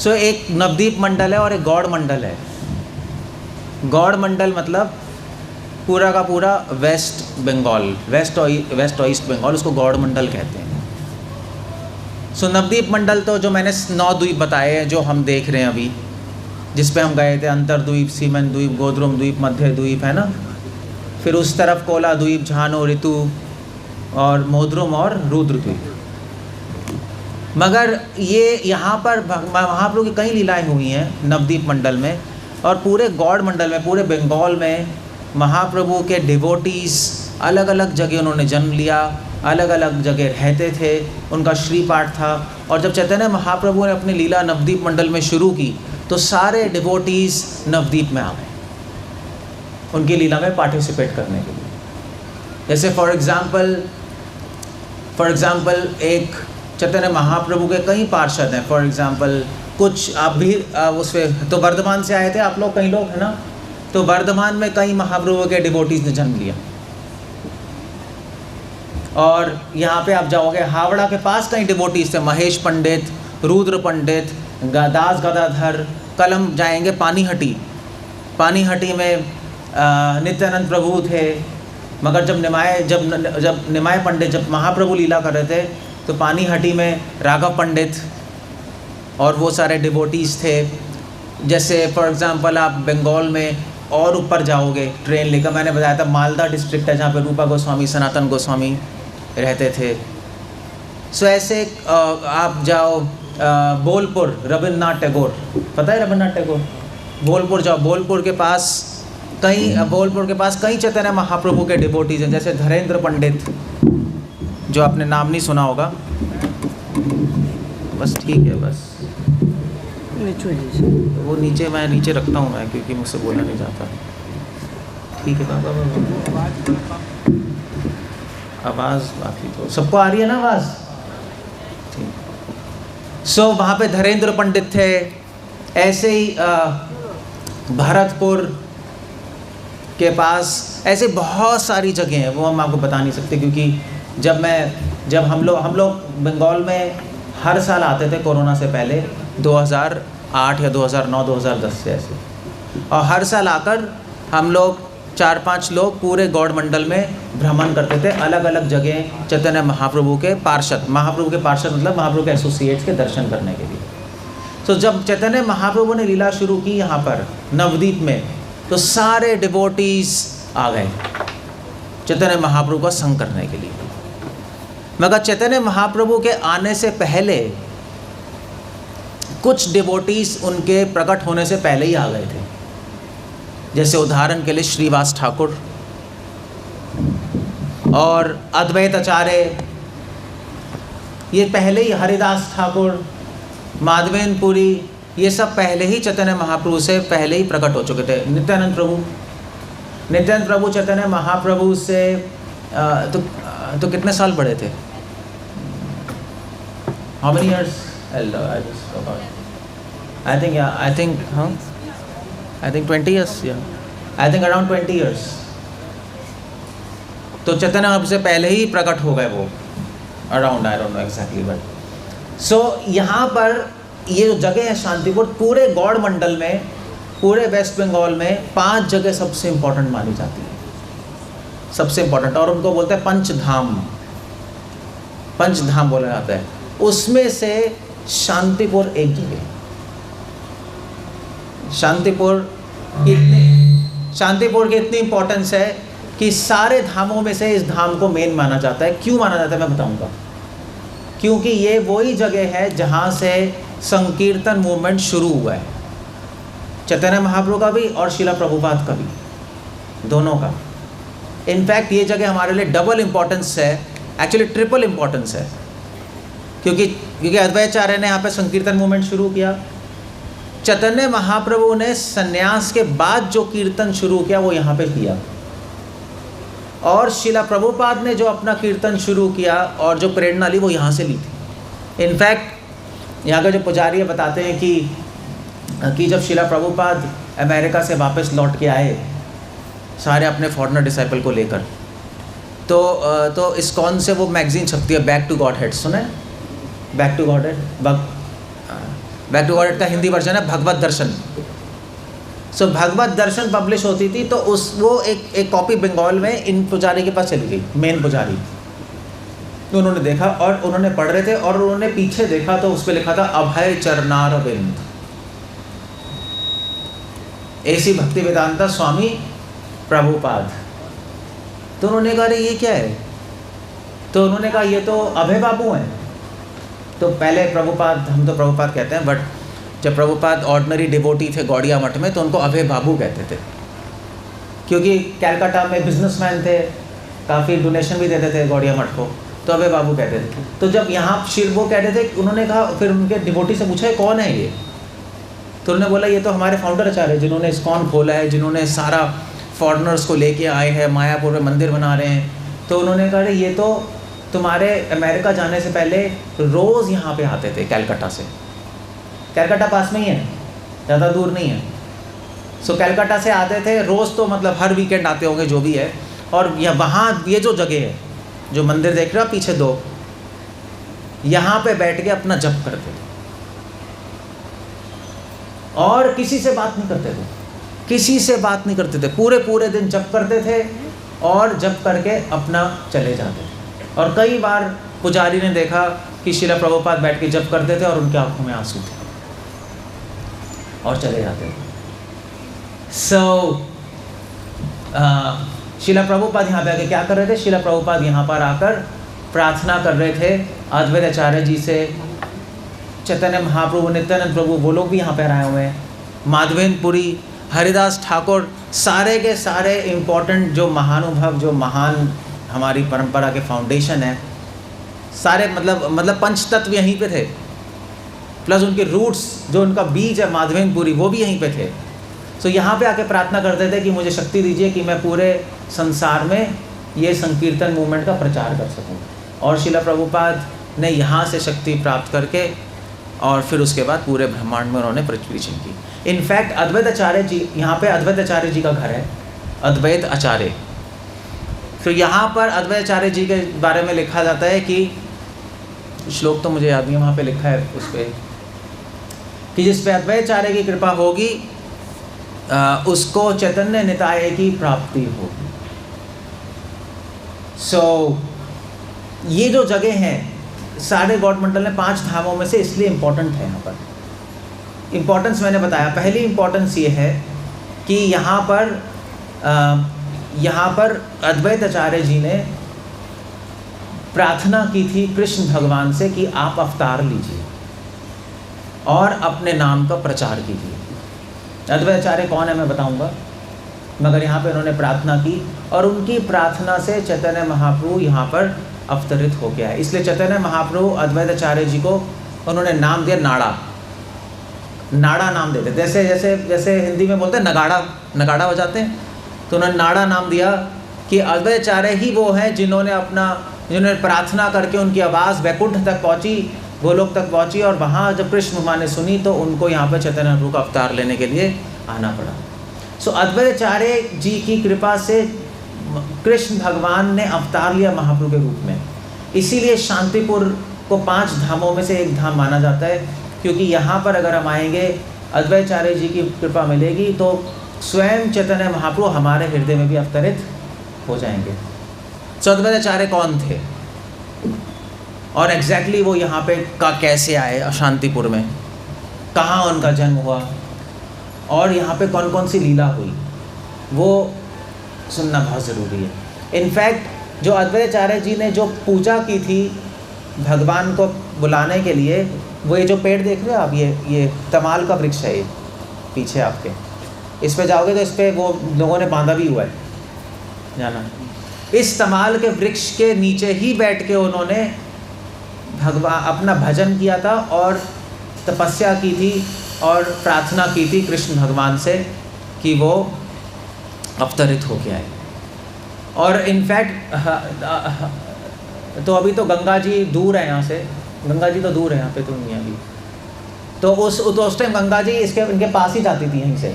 सो एक नवद्वीप मंडल है और एक गौड़ मंडल है। गौड़ मंडल मतलब पूरा का पूरा वेस्ट बंगाल, वेस्ट और ईस्ट बंगाल, उसको गौड़ मंडल कहते हैं। सो नवद्वीप मंडल तो जो मैंने 9 द्वीप बताए हैं जो हम देख रहे हैं अभी, जिस पे हम गए थे, अंतरद्वीप, सीमन द्वीप, गोद्रुम द्वीप, मध्य द्वीप, है ना। फिर उस तरफ कोला द्वीप, झानो, ऋतु और मोद्रुम और रुद्र द्वीप। मगर ये यहाँ पर महाप्रभु की कई लीलाएं हुई हैं नवद्वीप मंडल में, और पूरे गौड़ मंडल में, पूरे बंगाल में महाप्रभु के डिवोटीज़ अलग अलग जगह उन्होंने जन्म लिया, अलग अलग जगह रहते थे, उनका श्री पाठ था। और जब चैतन्य महाप्रभु ने अपनी लीला नवद्वीप मंडल में शुरू की तो सारे डिवोटीज़ नवद्वीप में आ गए उनकी लीला में पार्टिसिपेट करने के लिए। जैसे फॉर एग्ज़ाम्पल एक चैतन्य महाप्रभु के कई पार्षद हैं। फॉर एग्ज़ाम्पल कुछ आप भी उसमें तो वर्धमान से आए थे आप लोग, कई लोग, है ना। तो वर्धमान में कई महाप्रभु के डिवोटीज़ ने जन्म लिया। और यहाँ पे आप जाओगे हावड़ा के पास कई डिवोटीज़ थे, महेश पंडित, रुद्र पंडित, दास गदाधर। कल हम जाएंगे पानीहटी में नित्यानंद प्रभु थे। मगर जब निमाय पंडित, जब महाप्रभु लीला कर रहे थे तो पानीहटी में राघव पंडित और वो सारे डिवोटीज़ थे। जैसे फॉर एग्ज़ाम्पल आप बंगाल में और ऊपर जाओगे ट्रेन लेकर, मैंने बताया था मालदा डिस्ट्रिक्ट है जहाँ पे रूपा गोस्वामी, सनातन गोस्वामी रहते थे। सो ऐसे आप जाओ बोलपुर, रविन्द्रनाथ टैगोर, पता है रविन्द्रनाथ टैगोर? बोलपुर जाओ, बोलपुर के पास कई चैतन्य महाप्रभु के डिवोटीज़ हैं। जैसे धरेंद्र पंडित, जो आपने नाम नहीं सुना होगा, बस ठीक है, बस वो नीचे, मैं नीचे रखता हूँ मैं, क्योंकि मुझसे बोला नहीं जाता। ठीक है बाबा, आवाज़ बाकी तो सबको आ रही है ना आवाज़? ठीक। सो वहाँ पे धरेंद्र पंडित थे। ऐसे ही भरतपुर के पास ऐसे बहुत सारी जगह हैं, वो हम आपको बता नहीं सकते, क्योंकि जब हम लोग बंगाल में हर साल आते थे कोरोना से पहले, 2008 या 2009, 2010 से ऐसे। और हर साल आकर हम लोग 4-5 लोग पूरे गौड़ मंडल में भ्रमण करते थे, अलग अलग जगह चैतन्य महाप्रभु के पार्षद मतलब महाप्रभु के एसोसिएट्स के दर्शन करने के लिए। तो जब चैतन्य महाप्रभु ने लीला शुरू की यहाँ पर नवद्वीप में, तो सारे डिवोटीज़ आ गए चैतन्य महाप्रभु का संग करने के लिए। मगर चैतन्य महाप्रभु के आने से पहले कुछ डिवोटीज़ उनके प्रकट होने से पहले ही आ गए थे। जैसे उदाहरण के लिए श्रीवास ठाकुर और अद्वैत आचार्य, ये पहले ही, हरिदास ठाकुर, माधवेंद्र पुरी, ये सब पहले ही चैतन्य महाप्रभु से पहले ही प्रकट हो चुके थे। नित्यानंद प्रभु चैतन्य महाप्रभु से तो कितने साल बड़े थे? How many years elder? I think 20 years. Yeah, I think around 20 years. तो चैतन्य महाप्रभु से पहले ही प्रकट हो गए वो, around, I don't know exactly, but so यहाँ पर ये जो जगह है शांतिपुर, पूरे गौड़ मंडल में, पूरे वेस्ट बंगाल में 5 जगह सबसे इम्पोर्टेंट मानी जाती है, सबसे इम्पोर्टेंट, और उनको बोलते हैं पंचधाम बोला जाता है। उसमें से शांतिपुर एक जगह। शांतिपुर की इतनी इम्पोर्टेंस है कि सारे धामों में से इस धाम को मेन माना जाता है। क्यों माना जाता है मैं बताऊंगा। क्योंकि ये वही जगह है जहाँ से संकीर्तन मूवमेंट शुरू हुआ है, चैतन्य महाप्रभु का भी और शिला प्रभुपाद का भी, दोनों का। इनफैक्ट ये जगह हमारे लिए डबल इम्पोर्टेंस है, एक्चुअली ट्रिपल इम्पोर्टेंस है, क्योंकि अद्वैताचार्य ने यहाँ पे संकीर्तन मूवमेंट शुरू किया। चैतन्य महाप्रभु ने सन्यास के बाद जो कीर्तन शुरू किया वो यहाँ पे किया, और शिला प्रभुपाद ने जो अपना कीर्तन शुरू किया और जो प्रेरणा ली वो यहाँ से ली थी। इनफैक्ट यहाँ के जो पुजारी बताते हैं कि जब शिला प्रभुपाद अमेरिका से वापस लौट के आए सारे अपने फॉरेनर डिसाइपल को लेकर, तो इस्कॉन से वो मैगज़ीन छपती है, बैक टू गॉड हेड, सुना है? Back to Godhead, back to God का हिंदी वर्जन है भगवत दर्शन। सो भगवत दर्शन पब्लिश होती थी, तो वो एक कॉपी बंगाल में इन पुजारी के पास चली गई, मेन पुजारी। तो उन्होंने देखा और उन्होंने पढ़ रहे थे, और उन्होंने पीछे देखा तो उस पर लिखा था अभय चरणारविंद, ऐसी भक्ति वेदांता स्वामी प्रभुपाद। तो उन्होंने कहा अरे ये क्या है? तो उन्होंने कहा ये तो अभय बाबू हैं। तो पहले प्रभुपाद, हम तो प्रभुपाद कहते हैं, बट जब प्रभुपाद ऑर्डिनरी डिवोटी थे गौड़िया मठ में, तो उनको अभय बाबू कहते थे, क्योंकि कलकत्ता में बिजनेसमैन थे, काफ़ी डोनेशन भी देते थे गौड़िया मठ को, तो अभय बाबू कहते थे। तो जब यहाँ शिरबो कहते थे, उन्होंने कहा, फिर उनके डिवोटी से पूछा कौन है ये? तो उन्होंने बोला ये तो हमारे फाउंडर आचार्य, जिन्होंने इस्कॉन खोला है, जिन्होंने सारा फॉरेनर्स को लेके आए हैं, मायापुर में मंदिर बना रहे हैं। तो उन्होंने कहा ये तो तुम्हारे अमेरिका जाने से पहले रोज़ यहाँ पे आते थे कलकत्ता से। कलकत्ता पास में ही है, ज़्यादा दूर नहीं है। सो कलकत्ता से आते थे रोज़, तो मतलब हर वीकेंड आते होंगे जो भी है। और यह वहाँ ये जो जगह है, जो मंदिर देख रहे हो पीछे दो, यहाँ पे बैठ के अपना जप करते थे और किसी से बात नहीं करते थे, किसी से बात नहीं करते थे, पूरे दिन जप करते थे और जप करके अपना चले जाते थे। और कई बार पुजारी ने देखा कि शिला प्रभुपाद बैठ के जप करते थे और उनकी आंखों में आंसू थे और चले जाते थे। शिला प्रभुपाद यहाँ पे आके क्या कर रहे थे? शिला प्रभुपाद यहाँ पर आकर प्रार्थना कर रहे थे अद्वैत आचार्य जी से। चैतन्य महाप्रभु, नित्यानंद प्रभु, वो लोग भी यहाँ पर आए हुए हैं, माधवेंद्र पुरी, हरिदास ठाकुर, सारे के सारे इम्पोर्टेंट जो महानुभव, जो महान हमारी परंपरा के फाउंडेशन है, सारे मतलब पंच तत्व यहीं पे थे, प्लस उनके रूट्स, जो उनका बीज है माधवेंद्र पुरी, वो भी यहीं पे थे। सो यहाँ पे आके प्रार्थना करते थे कि मुझे शक्ति दीजिए कि मैं पूरे संसार में ये संकीर्तन मूवमेंट का प्रचार कर सकूँ। और शिला प्रभुपाद ने यहाँ से शक्ति प्राप्त करके और फिर उसके बाद पूरे ब्रह्मांड में उन्होंने प्रीचिंग की। इनफैक्ट अद्वैत आचार्य जी, यहाँ पे अद्वैत आचार्य जी का घर है, अद्वैत आचार्य। तो यहाँ पर अद्वैत आचार्य जी के बारे में लिखा जाता है कि, श्लोक तो मुझे याद नहीं है, वहाँ पे लिखा है उस पर कि जिस पे अद्वैत आचार्य की कृपा होगी उसको चैतन्य निताय की प्राप्ति होगी। ये जो जगह हैं सारे गॉड मंडल में 5 धामों में से इसलिए इम्पोर्टेंट है। यहाँ पर इम्पोर्टेंस मैंने बताया, पहली इम्पोर्टेंस ये है कि यहाँ पर अद्वैत आचार्य जी ने प्रार्थना की थी कृष्ण भगवान से कि आप अवतार लीजिए और अपने नाम का प्रचार कीजिए। अद्वैत आचार्य कौन है मैं बताऊंगा, मगर यहाँ पे उन्होंने प्रार्थना की और उनकी प्रार्थना से चैतन्य महाप्रभु यहाँ पर अवतरित हो गया है। इसलिए चैतन्य महाप्रभु अद्वैत आचार्य जी को उन्होंने नाम दिया नाड़ा, नाड़ा नाम देते, जैसे हिंदी में बोलते हैं नगाड़ा बजाते हैं, तो उन्होंने नाड़ा नाम दिया कि अद्वैत आचार्य ही वो हैं जिन्होंने प्रार्थना करके उनकी आवाज़ वैकुंठ तक पहुँची, गोलोक तक पहुँची, और वहाँ जब कृष्ण भगवान ने सुनी तो उनको यहाँ पर चैतन्य महाप्रभु का अवतार लेने के लिए आना पड़ा। सो अद्वैत आचार्य जी की कृपा से कृष्ण भगवान ने अवतार लिया महाप्रभु के रूप में। इसीलिए शांतिपुर को 5 धामों में से एक धाम माना जाता है, क्योंकि यहाँ पर अगर हम आएंगे अद्वैत आचार्य जी की कृपा मिलेगी तो स्वयं चैतन्य महाप्रभु हमारे हृदय में भी अवतरित हो जाएंगे। सो अद्वैत आचार्य कौन थे और एग्जैक्टली वो यहाँ पे कैसे आए, शांतिपुर में कहाँ उनका जन्म हुआ और यहाँ पे कौन कौन सी लीला हुई, वो सुनना बहुत ज़रूरी है। इनफैक्ट जो अद्वैत आचार्य जी ने जो पूजा की थी भगवान को बुलाने के लिए, वो ये जो पेड़ देख रहे हो आप, ये तमाल का वृक्ष है, ये पीछे आपके, इस पे जाओगे तो इस पे वो लोगों ने बांधा भी हुआ है, जाना। इस तमाल के वृक्ष के नीचे ही बैठ के उन्होंने भगवान अपना भजन किया था और तपस्या की थी और प्रार्थना की थी कृष्ण भगवान से कि वो अवतरित हो गया है। और इनफैक्ट तो अभी तो गंगा जी दूर है यहाँ से, गंगा जी तो दूर है यहाँ पे तो नहीं अभी, तो उस टाइम गंगा जी इनके पास ही जाती थी यहीं से,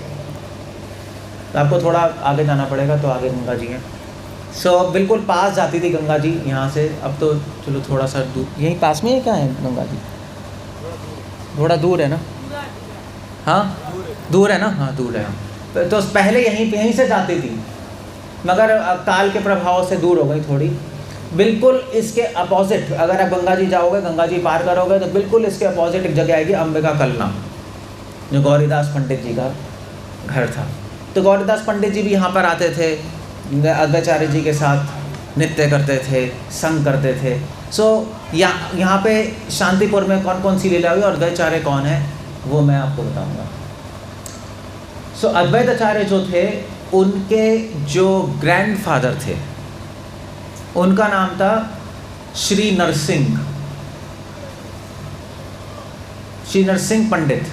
तो आपको थोड़ा आगे जाना पड़ेगा, तो आगे गंगा जी हैं। सो बिल्कुल पास जाती थी गंगा जी यहाँ से, अब तो चलो थोड़ा सा दूर, यहीं पास में है क्या है गंगा जी, थोड़ा दूर है ना। हाँ दूर है ना, हाँ दूर है। तो पहले यहीं से जाती थी, मगर काल के प्रभाव से दूर हो गई थोड़ी। बिल्कुल इसके अपोजिट अगर आप गंगा जी जाओगे, गंगा जी पार करोगे तो बिल्कुल इसके अपोजिट एक जगह आएगी अंबिका कलना, जो गौरीदास पंडित जी का घर था। तो गौरीदास पंडित जी भी यहाँ पर आते थे, अद्वैताचार्य जी के साथ नृत्य करते थे, संग करते थे। सो यहाँ पे शांतिपुर में कौन कौन सी लीला हुई और अद्वैताचार्य कौन है वो मैं आपको बताऊँगा। सो अद्वैताचार्य जो थे उनके जो ग्रैंडफादर थे उनका नाम था श्री नरसिंह पंडित।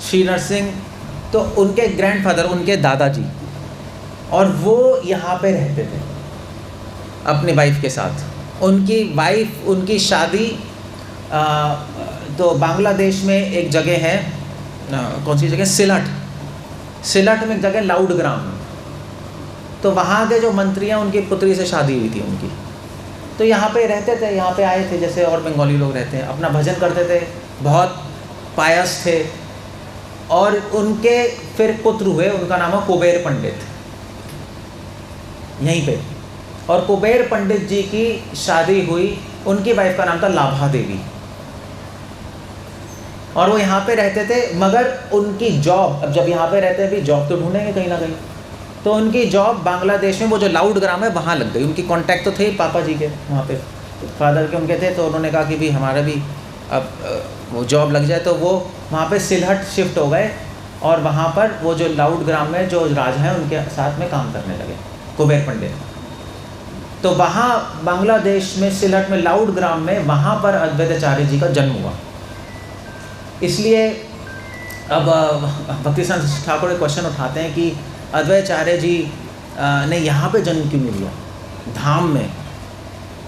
श्री नरसिंह तो उनके ग्रैंडफादर, उनके दादाजी, और वो यहाँ पे रहते थे अपनी वाइफ के साथ। उनकी शादी तो बांग्लादेश में एक जगह है, कौन सी जगह, सिलट में एक जगह लाउड ग्राम, तो वहाँ के जो मंत्री हैं उनकी पुत्री से शादी हुई थी उनकी। तो यहाँ पे रहते थे, यहाँ पे आए थे जैसे और बंगाली लोग रहते हैं, अपना भजन करते थे, बहुत पायस थे। और उनके फिर पुत्र हुए, उनका नाम है कुबेर पंडित, यहीं पे। और कुबेर पंडित जी की शादी हुई, उनकी वाइफ का नाम था लाभा देवी, और वो यहाँ पे रहते थे। मगर उनकी जॉब, अब जब यहाँ पे रहते हैं भी जॉब तो ढूंढेंगे कहीं ना कहीं, तो उनकी जॉब बांग्लादेश में वो जो लाउड ग्राम है वहाँ लग गई। उनकी कांटेक्ट तो थे पापा जी के, वहाँ पे फादर के उनके थे, तो उन्होंने कहा कि भी हमारा भी अब वो जॉब लग जाए। तो वो वहाँ पे सिलहट शिफ्ट हो गए और वहाँ पर वो जो लाउड ग्राम में जो राजा हैं उनके साथ में काम करने लगे, कुबेर पंडित। तो वहाँ बांग्लादेश में सिलहट में लाउड ग्राम में वहाँ पर अद्वैताचार्य जी का जन्म हुआ। इसलिए अब भक्ति संत ठाकुर एक क्वेश्चन उठाते हैं कि अद्वैताचार्य जी ने यहाँ पे जन्म क्यों नहीं लिया धाम में।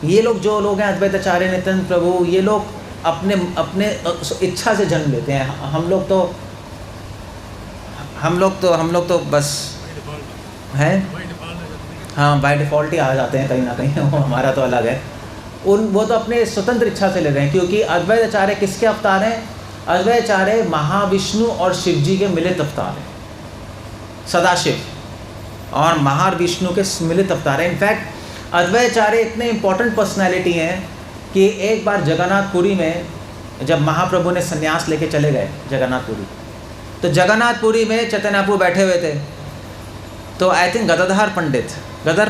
ये लोग जो लोग हैं अद्वैताचार्य, नित्यानंद प्रभु, ये लोग अपने इच्छा से जन्म लेते हैं। हम लोग तो बस हैं, हाँ बाय डिफ़ॉल्ट ही आ जाते हैं कहीं ना कहीं, वो हमारा तो अलग है। वो तो अपने स्वतंत्र इच्छा से ले रहे हैं, क्योंकि अद्वैताचार्य किसके अवतार हैं? अद्वैताचार्य महाविष्णु और शिव जी के मिलित अवतार हैं। सदाशिव और महाविष्णु के मिलित अवतार हैं। इनफैक्ट अद्वैताचार्य इतने इम्पोर्टेंट पर्सनैलिटी हैं कि एक बार जगन्नाथपुरी में जब महाप्रभु ने संन्यास लेके चले गए जगन्नाथपुरी, तो जगन्नाथपुरी में चैतन्य प्रभु बैठे हुए थे। तो आई थिंक गदाधर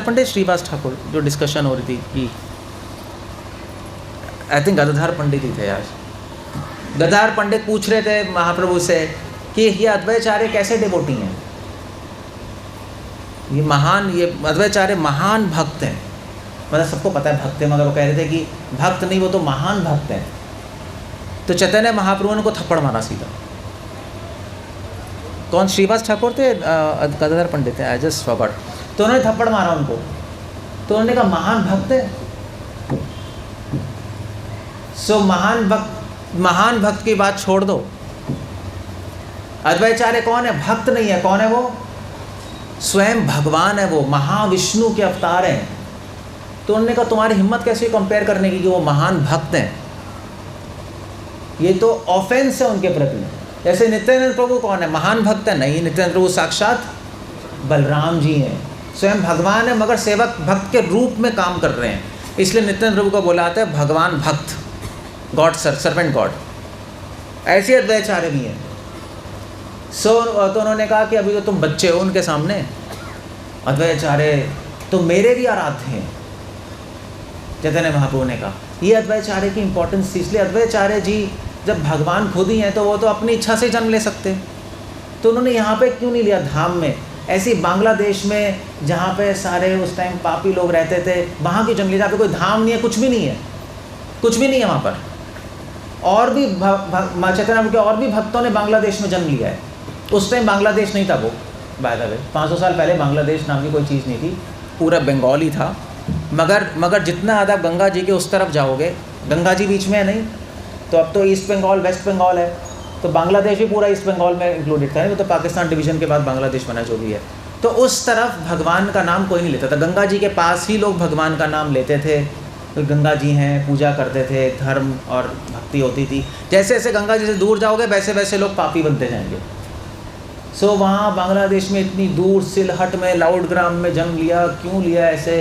पंडित श्रीवास ठाकुर जो डिस्कशन हो रही थी कि आई थिंक गदाधर पंडित ही थे यार। गदाधर पंडित पूछ रहे थे महाप्रभु से कि ये अद्वैताचार्य कैसे डिवोटी हैं, ये अद्वैताचार्य महान भक्त हैं। मतलब सबको पता है भक्त है, मगर वो कह रहे थे कि भक्त नहीं, वो तो महान भक्त हैं। तो चैतन्य महाप्रभु ने उनको थप्पड़ मारा सीधा। कौन, श्रीवास ठाकुर थे, गदाधर पंडित थे, आई जस्ट फॉरगॉट। तो उन्होंने थप्पड़ मारा उनको, तो उन्होंने कहा महान भक्त है। सो महान भक्त की बात छोड़ दो। अद्वैताचार्य कौन है? भक्त नहीं है। कौन है वो? स्वयं भगवान है, वो महाविष्णु के अवतार हैं। तो उन्होंने कहा तुम्हारी हिम्मत कैसे कंपेयर करने की कि वो महान भक्त हैं? ये तो ऑफेंस है उनके प्रति। जैसे नित्यानंद प्रभु कौन है? महान भक्त है? नहीं, नित्यानंद प्रभु साक्षात बलराम जी हैं, स्वयं भगवान है, मगर सेवक भक्त के रूप में काम कर रहे हैं। इसलिए नित्यानंद प्रभु को बोला जाता है भगवान भक्त, गॉड, सर्वेंट गॉड। ऐसे अद्वैताचार्य भी हैं। तो उन्होंने कहा कि अभी तो तुम बच्चे हो उनके सामने, अद्वैताचार्य तो मेरे भी आराध्य हैं। चैतन्य महाप्रभु ने कहा ये अद्वैताचार्य की इंपॉर्टेंस थी। इसलिए अद्वैताचार्य जी जब भगवान खुद ही हैं तो वो तो अपनी इच्छा से जन्म ले सकते, तो उन्होंने यहाँ पे क्यों नहीं लिया धाम में? ऐसी बांग्लादेश में जहाँ पे सारे उस टाइम पापी लोग रहते थे, वहाँ की जन्म लिया, जहाँ पे कोई धाम नहीं है, कुछ भी नहीं है, कुछ भी नहीं है वहाँ पर। और भी चैतन्य के और भी भक्तों ने बांग्लादेश में जन्म लिया है। उस टाइम बांग्लादेश नहीं था वो, बाय द वे 500 साल पहले बांग्लादेश नाम की कोई चीज़ नहीं थी, पूरा बंगाल ही था। मगर जितना ज़्यादा गंगा जी के उस तरफ जाओगे, गंगा जी बीच में है नहीं, तो अब तो ईस्ट बंगाल वेस्ट बंगाल है, तो बांग्लादेश भी पूरा ईस्ट बंगाल में इंक्लूडेड था। तो पाकिस्तान डिवीज़न के बाद बांग्लादेश बना जो भी है। तो उस तरफ भगवान का नाम कोई नहीं लेता था। गंगा जी के पास ही लोग भगवान का नाम लेते थे, तो गंगा जी हैं, पूजा करते थे, धर्म और भक्ति होती थी। जैसे जैसे गंगा जी से दूर जाओगे वैसे वैसे लोग पापी बनते जाएंगे। सो वहाँ बांग्लादेश में इतनी दूर सिलहट में लाउडग्राम में जन्म लिया, क्यों लिया ऐसे?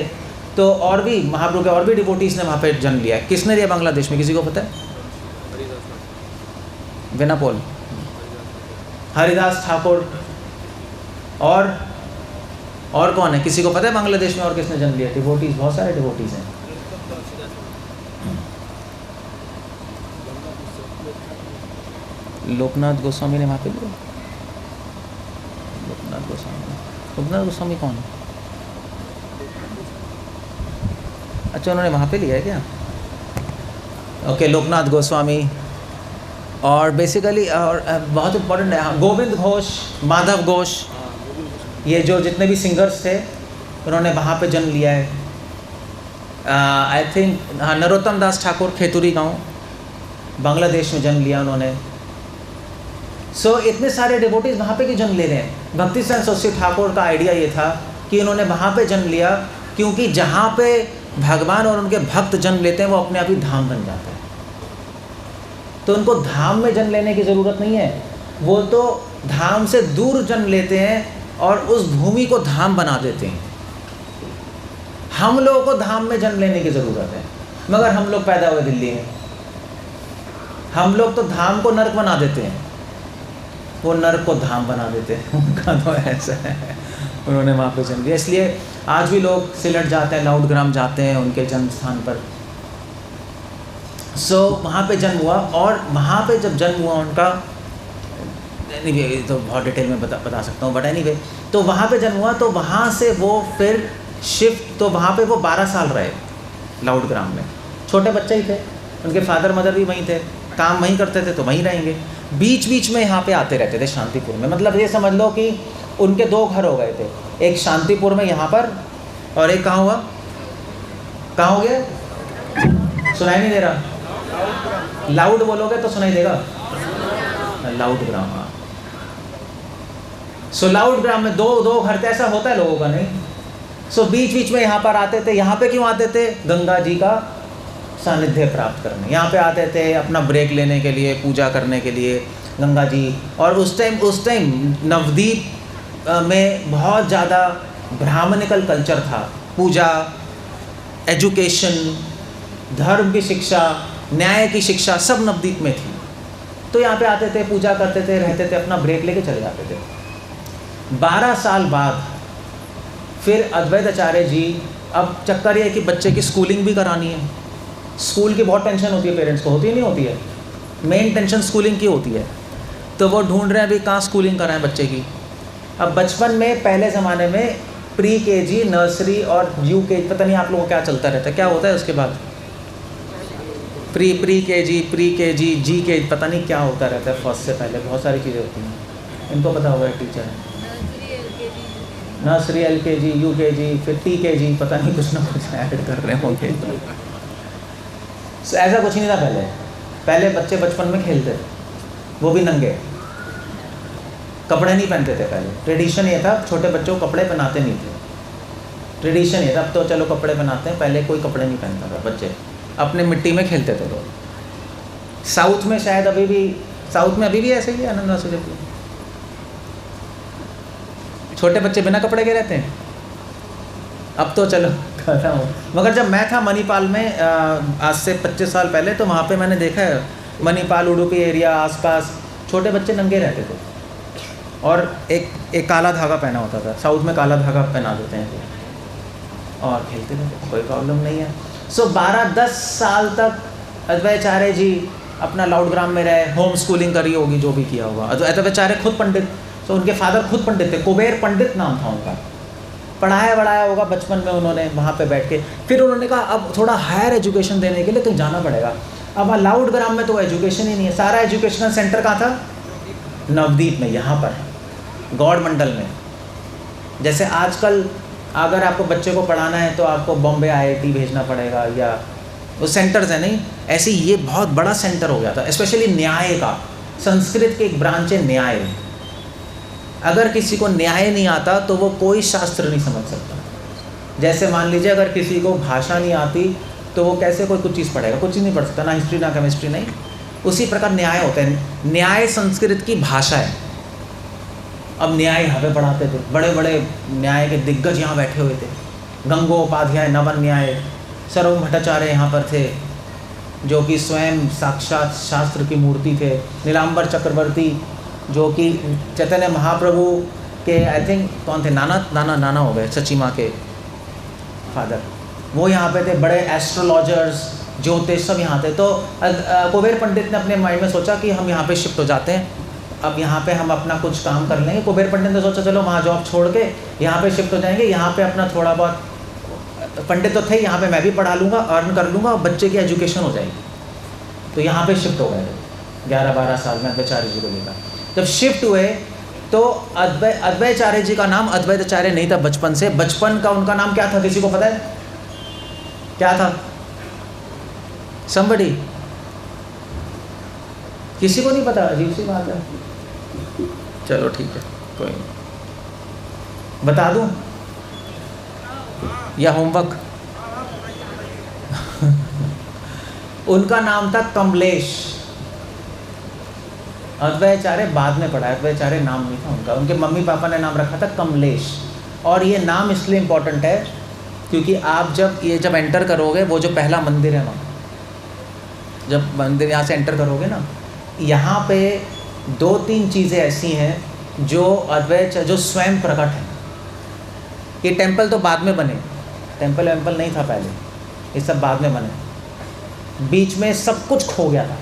तो और भी महाप्रभु के और भी डिवोटीज़ ने वहाँ पे जन्म लिया। किसने लिया बांग्लादेश में, किसी को पता है? वेनापोल, हरिदास ठाकुर। और कौन है, किसी को पता है बांग्लादेश में और किसने जन्म लिया? डिवोटीज़, बहुत सारे डिवोटीज़ हैं। लोकनाथ गोस्वामी ने वहाँ पे लिया। लोकनाथ गोस्वामी कौन है? अच्छा, उन्होंने वहाँ पे लिया है क्या? ओके, लोकनाथ गोस्वामी। और बेसिकली और बहुत इम्पोर्टेंट है गोविंद घोष, माधव घोष, ये जो जितने भी सिंगर्स थे उन्होंने वहाँ पे जन्म लिया है। आई थिंक नरोत्तम दास ठाकुर, खेतुरी गांव, बांग्लादेश में जन्म लिया उन्होंने। सो इतने सारे डिवोटीज वहाँ पे क्यों जन्म ले रहे हैं? भक्ति सरस्वती ठाकुर का आइडिया ये था कि उन्होंने वहाँ पे जन्म लिया क्योंकि जहाँ पे भगवान और उनके भक्त जन्म लेते हैं वो अपने आप ही धाम बन जाता है। तो उनको धाम में जन्म लेने की ज़रूरत नहीं है, वो तो धाम से दूर जन्म लेते हैं और उस भूमि को धाम बना देते हैं। हम लोगों को धाम में जन्म लेने की ज़रूरत है, मगर हम लोग पैदा हुए दिल्ली में, हम लोग तो धाम को नर्क बना देते हैं, वो नर्क को धाम बना देते हैं। उनका तो ऐसा है, उन्होंने वहाँ पे जन्म लिया। इसलिए आज भी लोग सिलट जाते हैं, लाउडग्राम जाते हैं उनके जन्म स्थान पर। सो वहाँ पे जन्म हुआ, और वहाँ पे जब जन्म हुआ उनका, एनीवे तो बहुत डिटेल में बता सकता हूँ, बट एनीवे तो वहाँ पे जन्म हुआ। तो वहाँ से वो फिर शिफ्ट, तो वहाँ पे वो 12 साल रहे लाउडग्राम में। छोटे बच्चे ही थे, उनके फादर मदर भी वहीं थे, काम वहीं करते थे, तो वहीं रहेंगे। बीच बीच में यहाँ पे आते रहते थे शांतिपुर में। मतलब ये समझ लो कि उनके 2 घर हो गए थे, एक शांतिपुर में यहाँ पर, और एक कहाँ हुआ, कहाँ हो गया, सुनाई नहीं दे रहा? लाउड बोलोगे तो सुनाई देगा, लाउडग्राम। हाँ, सो लाउडग्राम में दो घर थे, ऐसा होता है लोगों का, नहीं? सो बीच बीच में यहाँ पर आते थे। यहाँ पे क्यों आते थे? गंगा जी का सानिध्य प्राप्त करने यहाँ पे आते थे, अपना ब्रेक लेने के लिए, पूजा करने के लिए गंगा जी। और उस टाइम नवद्वीप में बहुत ज़्यादा ब्राह्मणिकल कल्चर था, पूजा, एजुकेशन, धर्म की शिक्षा, न्याय की शिक्षा सब नवद्वीप में थी। तो यहाँ पे आते थे, पूजा करते थे, रहते थे, अपना ब्रेक लेके चले जाते थे। 12 साल बाद फिर अद्वैत आचार्य जी, अब चक्कर ये है कि बच्चे की स्कूलिंग भी करानी है। स्कूल की बहुत टेंशन होती है पेरेंट्स को, होती है नहीं होती है? मेन टेंशन स्कूलिंग की होती है। तो वो ढूंढ रहे हैं अभी कहाँ स्कूलिंग कराएं बच्चे की। अब बचपन में पहले ज़माने में प्री केजी, नर्सरी और यूकेजी, पता नहीं आप लोगों को क्या चलता रहता है, क्या होता है उसके बाद? प्री केजी, जी के, पता नहीं क्या होता रहता है फर्स्ट से पहले, बहुत सारी चीज़ें होती हैं, इनको पता होगा, टीचर है। नर्सरी, LKG, UKG, फिर TKG, पता नहीं कुछ ना कुछ ऐड कर रहे होंगे। ऐसा कुछ नहीं था पहले बच्चे बचपन में खेलते थे, वो भी नंगे, कपड़े नहीं पहनते थे। पहले ट्रेडिशन ये था, छोटे बच्चों को कपड़े पहनाते नहीं थे, ट्रेडिशन ये था। अब तो चलो कपड़े पहनाते हैं, पहले कोई कपड़े नहीं पहनता था, बच्चे अपने मिट्टी में खेलते थे लोग। साउथ में शायद अभी भी ऐसे ही है, आनंद वासुदेव, छोटे बच्चे बिना कपड़े के रहते हैं। अब तो चलो कहता हूँ, मगर जब मैं था मणिपाल में आज से 25 साल पहले, तो वहाँ पे मैंने देखा है मणिपाल, उडुपी एरिया आसपास छोटे बच्चे नंगे रहते थे, और एक काला धागा पहना होता था। साउथ में काला धागा पहना देते हैं और खेलते थे, कोई प्रॉब्लम नहीं है। सो 12-10 साल तक अद्वैताचार्य जी अपना लाउडग्राम में रहे, होम स्कूलिंग करी होगी, जो भी किया होगा। अद्वैताचार्य खुद पंडित, तो उनके फादर खुद पंडित थे, कुबेर पंडित नाम था उनका। पढ़ाया बढ़ाया होगा बचपन में उन्होंने वहाँ पे बैठ के। फिर उन्होंने कहा अब थोड़ा हायर एजुकेशन देने के लिए कहीं जाना पड़ेगा। अब लाउडग्राम में तो एजुकेशन ही नहीं है, सारा एजुकेशनल सेंटर कहाँ था? नवद्वीप में, यहाँ पर गौड़ मंडल में। जैसे आजकल अगर आपको बच्चे को पढ़ाना है तो आपको बॉम्बे IIT भेजना पड़ेगा, या वो सेंटर्स है, नहीं ऐसे ये बहुत बड़ा सेंटर हो गया था, स्पेशली न्याय का। संस्कृत के एक ब्रांच है न्याय। अगर किसी को न्याय नहीं आता तो वो कोई शास्त्र नहीं समझ सकता। जैसे मान लीजिए अगर किसी को भाषा नहीं आती तो वो कैसे कोई कुछ चीज़ पढ़ेगा? कुछ चीज़ नहीं पढ़ सकता, ना हिस्ट्री ना केमिस्ट्री नहीं। उसी प्रकार न्याय होते हैं। न्याय संस्कृत की भाषा है। अब न्याय यहाँ पे पढ़ाते थे, बड़े बड़े न्याय के दिग्गज यहाँ बैठे हुए थे। गंगोपाध्याय नवन न्याय, सर्वम भट्टाचार्य यहाँ पर थे, जो कि स्वयं साक्षात शास्त्र की मूर्ति थे। नीलांबर चक्रवर्ती, जो कि चैतन्य महाप्रभु के आई थिंक कौन थे, नाना हो गए, सची माँ के फादर, वो यहाँ पे थे। बड़े एस्ट्रोलॉजर्स, ज्योतिष सब यहाँ थे। तो कुबेर पंडित ने अपने माइंड में सोचा कि हम यहाँ पे शिफ्ट हो जाते हैं, अब यहाँ पे हम अपना कुछ काम कर लेंगे। कुबेर पंडित ने सोचा चलो वहाँ जॉब छोड़ के यहाँ पे शिफ्ट हो जाएंगे, यहाँ पे अपना थोड़ा बहुत, पंडित तो थे, यहाँ पे मैं भी पढ़ा लूँगा, अर्न कर लूँगा और बच्चे की एजुकेशन हो जाएगी। तो यहाँ पे शिफ्ट हो गए 11-12 साल में अद्वैताचार्य जी को लेकर। जब शिफ्ट हुए तो अद्वैताचार्य जी का नाम अद्वैताचार्य नहीं था बचपन से। बचपन का उनका नाम क्या था, किसी को पता है क्या था? समबडी, किसी को नहीं पता? अजीब सी बात है। चलो ठीक है, कोई नहीं, बता दूं या होमवर्क? उनका नाम था कमलेश। अद्वैताचार्य बाद में पढ़ा, अद्वैताचार्य नाम नहीं था उनका। उनके मम्मी पापा ने नाम रखा था कमलेश। और ये नाम इसलिए इम्पोर्टेंट है क्योंकि आप जब एंटर करोगे, वो जो पहला मंदिर है वहाँ, जब मंदिर यहाँ से एंटर करोगे ना, यहाँ पे 2-3 चीज़ें ऐसी हैं जो जो स्वयं प्रकट हैं। ये टेंपल तो बाद में बने, टेंपल वेम्पल नहीं था पहले, ये सब बाद में बने। बीच में सब कुछ खो गया था,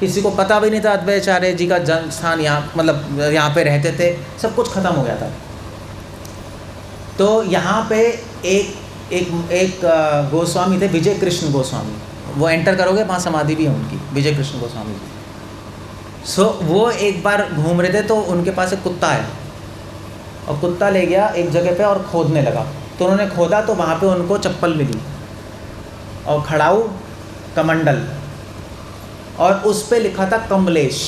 किसी को पता भी नहीं था अद्वैताचार्य जी का जन्म स्थान यहाँ, मतलब यहाँ पे रहते थे, सब कुछ ख़त्म हो गया था। तो यहाँ पे एक गोस्वामी थे, विजय कृष्ण गोस्वामी, वो एंटर करोगे वहाँ समाधि भी है उनकी, विजय कृष्ण गोस्वामी जी। वो एक बार घूम रहे थे तो उनके पास एक कुत्ता है, और कुत्ता ले गया एक जगह पे और खोदने लगा। तो उन्होंने खोदा तो वहाँ पे उनको चप्पल मिली और खड़ाऊ कमंडल, और उस पे लिखा था कमलेश।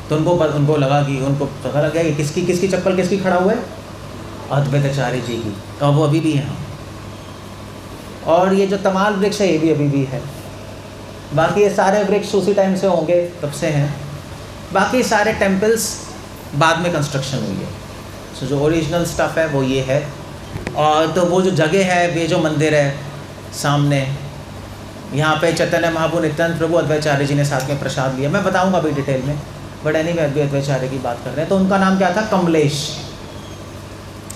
तो उनको लगा कि, उनको पता लग गया कि किसकी चप्पल, किसकी खड़ा हुआ है? अद्वैताचार्य जी की। तो वो अभी भी हैं। और ये जो तमाल वृक्ष है ये भी अभी भी है। बाकी ये सारे वृक्ष उसी टाइम से होंगे, तब से हैं। बाकी सारे टेम्पल्स बाद में कंस्ट्रक्शन हुई है। सो जो ओरिजिनल स्टफ़ है वो ये है। और तो वो जो जगह है, वे जो मंदिर है सामने, यहाँ पे चैतन्य महाप्रभु नित्यानंद प्रभु अद्वैताचार्य जी ने साथ में प्रसाद लिया। मैं बताऊँगा अभी डिटेल में, बट एनीवे अद्वैताचार्य की बात कर रहे हैं। तो उनका नाम क्या था? कमलेश।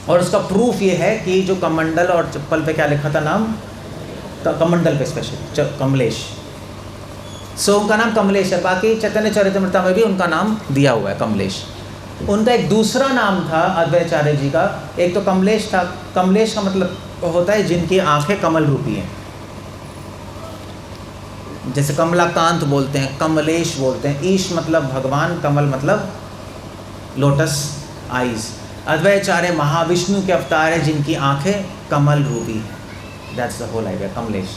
और उसका प्रूफ ये है कि जो कमंडल और चप्पल पे क्या लिखा था नाम, कमंडल पे स्पेशल कमलेश। सो उनका नाम कमलेश है। बाकी चैतन्य चरितमृता में भी उनका नाम दिया हुआ है कमलेश। उनका एक दूसरा नाम था अद्वैताचार्य जी का, एक तो कमलेश था। कमलेश का मतलब होता है जिनकी आंखें कमल रूपी हैं, जैसे कमलाकांत बोलते हैं, कमलेश बोलते हैं। ईश मतलब भगवान, कमल मतलब लोटस आइज। अद्वैताचार्य महाविष्णु के अवतार है जिनकी आंखें कमल रूपी हैं। That's the whole idea, Kamlesh.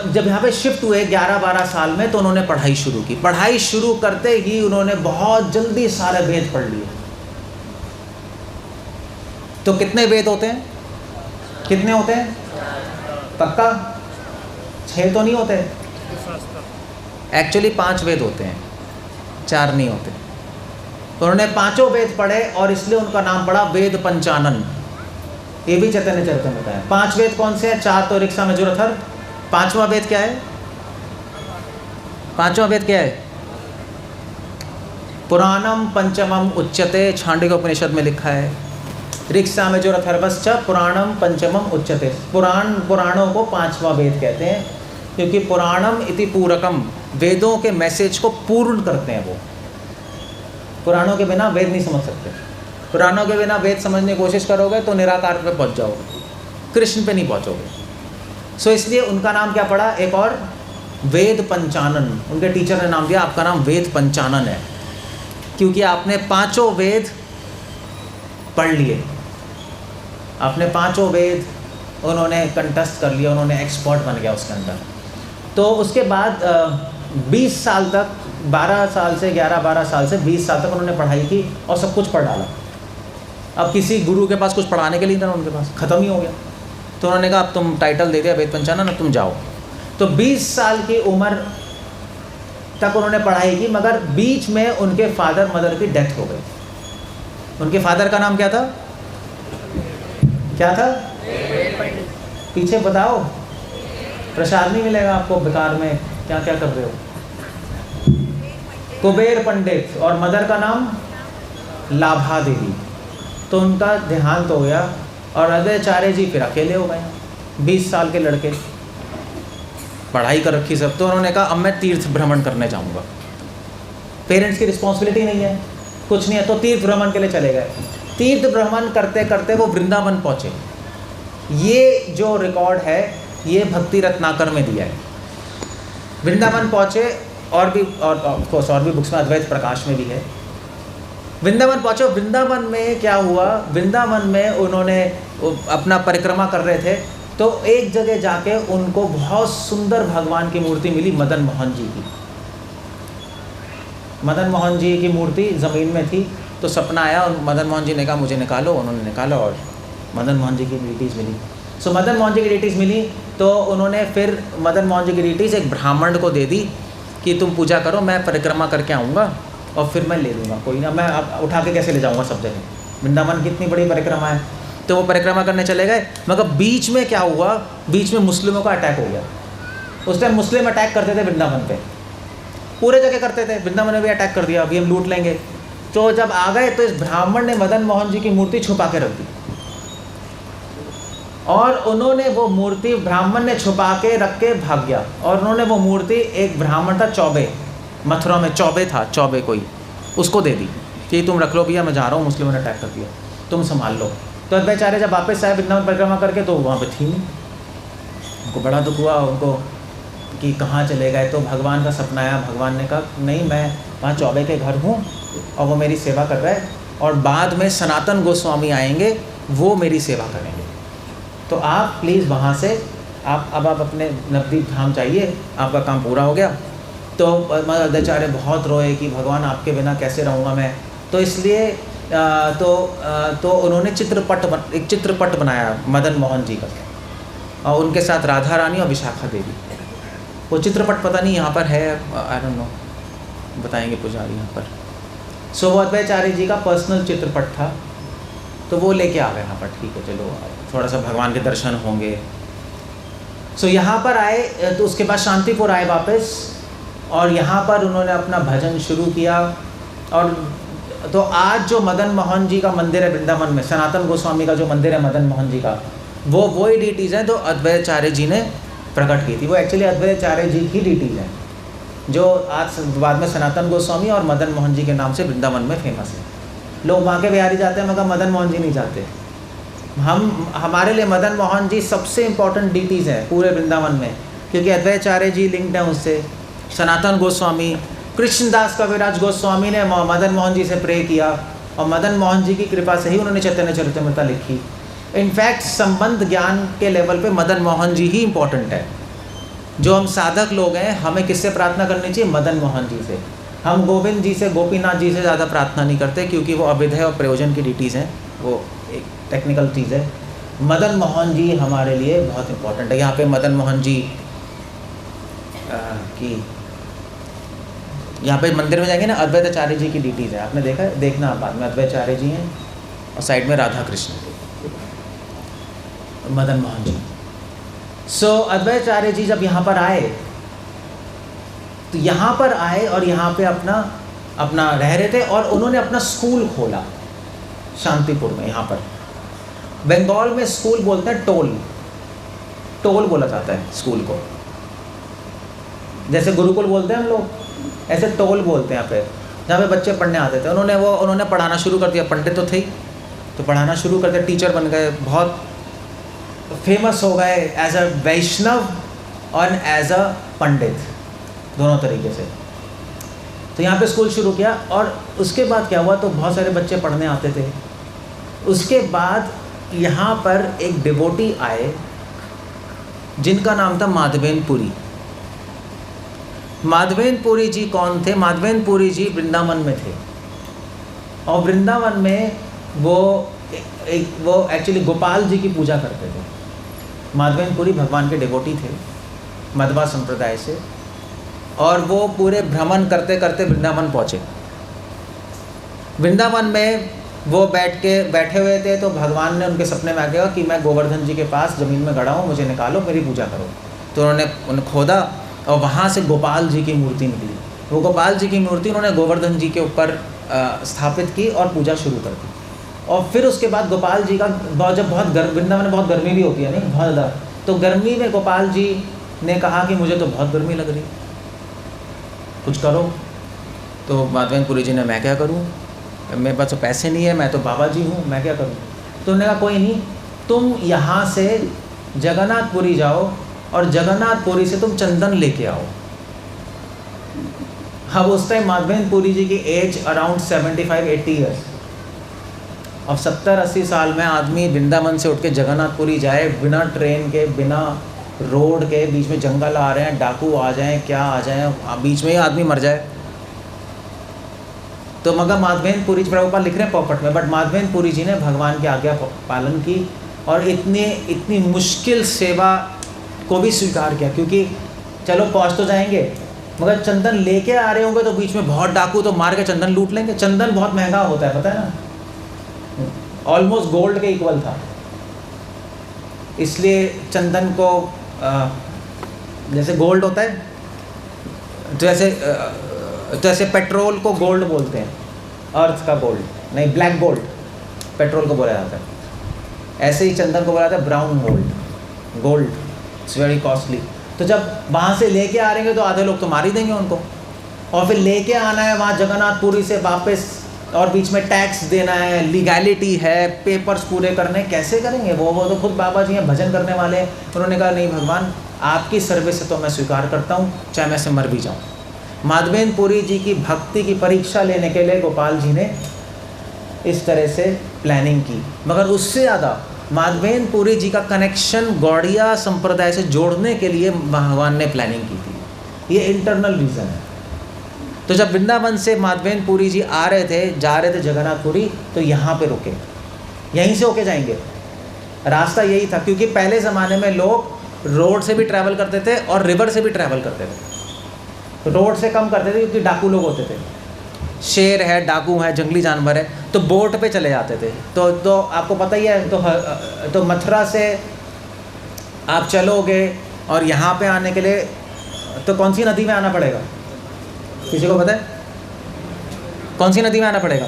जब यहाँ पे शिफ्ट हुए 11-12 साल में, तो उन्होंने पढ़ाई शुरू की। पढ़ाई शुरू करते ही उन्होंने बहुत जल्दी सारे वेद पढ़ लिए। तो कितने वेद होते हैं? कितने होते हैं? पक्का 6 तो नहीं होते? एक्चुअली 5 वेद होते हैं, 4 नहीं होते। तो उन्होंने 5 वेद पढ़े और इसलिए उनका नाम पड़ा वेद पंचानन। ये भी चैतन्य चरितमृत में है। 5 वेद कौन से हैं? 4 तो ऋक् यजुर अथर्व। 5वां वेद क्या है? 5वां वेद क्या है? पुराणम पंचमम उच्यते, छांडिक उपनिषद में लिखा है। ऋक् यजुर अथर्वश्च पुराणम पंचमम उच्यते। पुराणों को 5वां वेद कहते हैं, क्योंकि पुराणम इति पूरकम, वेदों के मैसेज को पूर्ण करते हैं वो। पुराणों के बिना वेद नहीं समझ सकते। पुराणों के बिना वेद समझने की कोशिश करोगे तो निराकार पे पहुंच जाओगे, कृष्ण पे नहीं पहुंचोगे। सो इसलिए उनका नाम क्या पड़ा? एक और वेद पंचानन। उनके टीचर ने नाम दिया आपका नाम वेद पंचानन है, क्योंकि आपने 5 वेद पढ़ लिए। आपने 5 वेद उन्होंने कंठस्थ कर लिया, उन्होंने एक्सपर्ट बन गया उसके अंदर। तो उसके बाद 20 साल तक, 12 साल से 11-12 साल से 20 साल तक उन्होंने पढ़ाई की और सब कुछ पढ़ डाला। अब किसी गुरु के पास कुछ पढ़ाने के लिए था उनके पास, ख़त्म ही हो गया। तो उन्होंने कहा अब तुम टाइटल दे दिया वेद पंचानन, अब तुम जाओ। तो 20 साल की उम्र तक उन्होंने पढ़ाई की, मगर बीच में उनके फादर मदर की डेथ हो गई। उनके फादर का नाम क्या था? क्या था? पीछे बताओ, प्रसाद नहीं मिलेगा आपको बेकार में, क्या क्या कर रहे हो। कुबेर पंडित। और मदर का नाम लाभा देवी। तो उनका देहांत हो गया और अद्वैताचार्य जी फिर अकेले हो गए। 20 साल के लड़के, पढ़ाई कर रखी सब, तो उन्होंने कहा अब मैं तीर्थ भ्रमण करने जाऊंगा। पेरेंट्स की रिस्पॉन्सिबिलिटी नहीं है, कुछ नहीं है, तो तीर्थ भ्रमण के लिए चले गए। तीर्थ भ्रमण करते करते वो वृंदावन पहुँचे। ये जो रिकॉर्ड है ये भक्ति रत्नाकर में दिया है। वृंदावन पहुँचे, और भी और ऑफकोर्स और भी बुक्स में, अद्वैत प्रकाश में भी है। वृंदावन पहुँचे। वृंदावन में क्या हुआ, वृंदावन में उन्होंने अपना परिक्रमा कर रहे थे, तो एक जगह जाके उनको बहुत सुंदर भगवान की मूर्ति मिली, मदन मोहन जी की। मदन मोहन जी की मूर्ति ज़मीन में थी, तो सपना आया और मदन मोहन जी ने कहा मुझे निकालो। उन्होंने निकाला और मदन मोहन जी की डिटीज़ मिली। सो मदन मोहन जी की डिटीज़ मिली, तो उन्होंने फिर मदन मोहन जी की डिटीज़ एक ब्राह्मण को दे दी कि तुम पूजा करो, मैं परिक्रमा करके आऊँगा और फिर मैं ले लूँगा, कोई ना, मैं अब उठा के कैसे ले जाऊँगा सब जगह, वृंदावन की इतनी बड़ी परिक्रमा है। तो वो परिक्रमा करने चले गए, मगर बीच में क्या हुआ, बीच में मुस्लिमों का अटैक हो गया। उस टाइम मुस्लिम अटैक करते थे वृंदावन पे, पूरे जगह करते थे, वृंदावन में भी अटैक कर दिया, अभी हम लूट लेंगे। तो जब आ गए तो इस ब्राह्मण ने मदन मोहन जी की मूर्ति छुपा के रख दी, और उन्होंने वो मूर्ति, ब्राह्मण ने छुपा के रख के भाग गया, और उन्होंने वो मूर्ति, एक ब्राह्मण था चौबे, मथुरा में चौबे था, चौबे कोई, उसको दे दी कि तुम रख लो भैया, मैं जा रहा हूँ, मुस्लिमों ने अटैक कर दिया, तुम संभाल लो। तो अद्वैताचार्य जब वापस आए वृंदावन परिक्रमा करके, तो वहाँ पे थी नहीं। उनको बड़ा दुख हुआ उनको कि कहाँ चले गए। तो भगवान का सपना आया, भगवान ने कहा नहीं, मैं वहाँ चौबे के घर हूँ और वो मेरी सेवा कर रहा है, और बाद में सनातन गोस्वामी आएंगे, वो मेरी सेवा करेंगे, तो आप प्लीज़ वहाँ से आप अपने नवदीप धाम जाइए, आपका काम पूरा हो गया। तो अद्वैताचार्य बहुत रोए कि भगवान आपके बिना कैसे रहूँगा मैं। तो इसलिए तो उन्होंने एक चित्रपट बनाया मदन मोहन जी का, और उनके साथ राधा रानी और विशाखा देवी। वो चित्रपट पता नहीं यहाँ पर है, आई डोंट नो, बताएंगे पुजारी यहाँ पर। सो वो अद्वैताचार्य जी का पर्सनल चित्रपट था, तो वो लेके आ गए यहाँ पर। ठीक है, चलो थोड़ा सा भगवान के दर्शन होंगे। सो यहाँ पर आए, तो उसके बाद शांतिपुर आए वापस, और यहाँ पर उन्होंने अपना भजन शुरू किया। और तो आज जो मदन मोहन जी का मंदिर है वृंदावन में, सनातन गोस्वामी का जो मंदिर है मदन मोहन जी का, वो वही डिटीज़ हैं तो अद्वैताचार्य जी ने प्रकट की थी। वो एक्चुअली अद्वैताचार्य जी की डिटीज़ हैं, जो आज बाद में सनातन गोस्वामी और मदन मोहन जी के नाम से वृंदावन में फेमस है। लोग वहाँ के बिहारी जाते हैं, मगर मदन मोहन जी नहीं जाते। हमारे लिए मदन मोहन जी सबसे इम्पोर्टेंट डिटीज़ हैं पूरे वृंदावन में, क्योंकि अद्वैताचार्य जी लिंक्ड हैं उससे। सनातन गोस्वामी, कृष्णदास कविराज गोस्वामी ने मदन मोहन जी से प्रे किया, और मदन मोहन जी की कृपा से ही उन्होंने चैतन्य चरितमृता लिखी। इनफैक्ट संबंध ज्ञान के लेवल पे मदन मोहन जी ही इम्पोर्टेंट है। जो हम साधक लोग हैं, हमें किससे प्रार्थना करनी चाहिए? मदन मोहन जी से। हम गोविंद जी से, गोपीनाथ जी से ज़्यादा प्रार्थना नहीं करते, क्योंकि वो अविधेय और प्रयोजन की डिटीज़ हैं, वो एक टेक्निकल चीज़ है। मदन मोहन जी हमारे लिए बहुत इम्पोर्टेंट है। यहाँ पे मदन मोहन जी की, यहाँ पे मंदिर में जाएंगे ना, अद्वैताचार्य जी की डिटीज़ है, आपने देखा है, देखना बाद में। अद्वैताचार्य जी हैं और साइड में राधा कृष्ण, मदन मोहन जी। सो अद्वैताचार्य जी जब यहाँ पर आए, तो यहाँ पर आए और यहाँ पे अपना रह रहे थे, और उन्होंने अपना स्कूल खोला शांतिपुर में। यहाँ पर बंगाल में स्कूल बोलते हैं टोल बोला जाता है स्कूल को, जैसे गुरुकुल बोलते हैं हम लोग, ऐसे टोल बोलते हैं यहाँ पे, जहाँ पे बच्चे पढ़ने आते थे। उन्होंने पढ़ाना शुरू कर दिया। पंडित तो थे ही, तो पढ़ाना शुरू कर दिया, टीचर बन गए, बहुत फेमस हो गए एज अ वैष्णव और एज अ पंडित, दोनों तरीके से। तो यहाँ पे स्कूल शुरू किया, और उसके बाद क्या हुआ, तो बहुत सारे बच्चे पढ़ने आते थे। उसके बाद यहाँ पर एक डिवोटी आए जिनका नाम था माधवेन पुरी। माधवेन पुरी जी कौन थे? माधवेन पुरी जी वृंदावन में थे, और वृंदावन में वो एक्चुअली गोपाल जी की पूजा करते थे। माधवेंद्र पुरी भगवान के डिवोटी थे, मध्वा संप्रदाय से, और वो पूरे भ्रमण करते करते वृंदावन पहुँचे। वृंदावन में वो बैठे हुए थे, तो भगवान ने उनके सपने में आ गया कि मैं गोवर्धन जी के पास ज़मीन में गड़ा हूँ, मुझे निकालो, मेरी पूजा करो। तो उन्होंने खोदा और वहाँ से गोपाल जी की मूर्ति निकली। वो गोपाल जी की मूर्ति उन्होंने गोवर्धन जी के ऊपर स्थापित की और पूजा शुरू कर दी। और फिर उसके बाद गोपाल जी का जब बहुत वृंदावन में बहुत गर्मी भी होती है नहीं, बहुत ज़्यादा, तो गर्मी में गोपाल जी ने कहा कि मुझे तो बहुत गर्मी लग रही, कुछ करो। तो माधवेंद्र पुरी जी ने, मैं क्या करूं, मेरे पास तो पैसे नहीं है, मैं तो बाबा जी हूं, मैं क्या करूं। तो उन्होंने कहा कोई नहीं, तुम यहाँ से जगन्नाथपुरी जाओ और जगन्नाथपुरी से तुम चंदन लेके आओ। अब उस टाइम माधवेंद्र पुरी जी की एज अराउंड 75-80 ईयर्स। अब 70-80 साल में आदमी वृंदावन से उठ के जगन्नाथपुरी जाए, बिना ट्रेन के, बिना रोड के, बीच में जंगल आ रहे हैं, डाकू आ जाएं, क्या आ जाएं, बीच में ही आदमी मर जाए। तो मगर माधवेंद्र पुरी जी, प्रभुपाद लिख रहे हैं पॉकेट में, बट माधवेंद्र पुरी जी ने भगवान की आज्ञा पालन की और इतनी मुश्किल सेवा को भी स्वीकार किया, क्योंकि चलो पहुँच तो जाएंगे, मगर चंदन लेके आ रहे होंगे तो बीच में बहुत डाकू तो मार के चंदन लूट लेंगे। चंदन बहुत महंगा होता है, पता है ना, ऑलमोस्ट गोल्ड के इक्वल था। इसलिए चंदन को जैसे गोल्ड होता है, जैसे पेट्रोल को गोल्ड बोलते हैं, अर्थ का गोल्ड नहीं, ब्लैक गोल्ड पेट्रोल को बोला जाता है, ऐसे ही चंदन को बोला जाता है brown gold, it's very costly. तो जब वहाँ से लेके आ रहे हैं तो आधे लोग तो मार ही देंगे उनको, और फिर लेके आना है वहाँ जगन्नाथपुरी से वापस, और बीच में टैक्स देना है, लीगैलिटी है, पेपर्स पूरे करने, कैसे करेंगे वो तो खुद बाबा जी हैं, भजन करने वाले। उन्होंने कहा नहीं भगवान, आपकी सर्विस से तो मैं स्वीकार करता हूँ, चाहे मैं से मर भी जाऊँ। माधवेंद्र पुरी जी की भक्ति की परीक्षा लेने के लिए गोपाल जी ने इस तरह से प्लानिंग की, मगर उससे ज़्यादा माधवेंद्र पुरी जी का कनेक्शन गौड़िया संप्रदाय से जोड़ने के लिए भगवान ने प्लानिंग की थी। ये इंटरनल रीज़न है। तो जब वृंदावन से माधवेंद्र पुरी जी जा रहे थे जगन्नाथपुरी, तो यहाँ पे रुके, यहीं से होके जाएंगे, रास्ता यही था, क्योंकि पहले ज़माने में लोग रोड से भी ट्रैवल करते थे और रिवर से भी ट्रैवल करते थे। रोड से कम करते थे क्योंकि डाकू लोग होते थे, शेर है, डाकू है, जंगली जानवर है, तो बोट पे चले जाते थे। तो आपको पता ही है, तो मथुरा से आप चलोगे और यहाँ पे आने के लिए तो कौन सी नदी में आना पड़ेगा, किसी को पता है कौन सी नदी में आना पड़ेगा?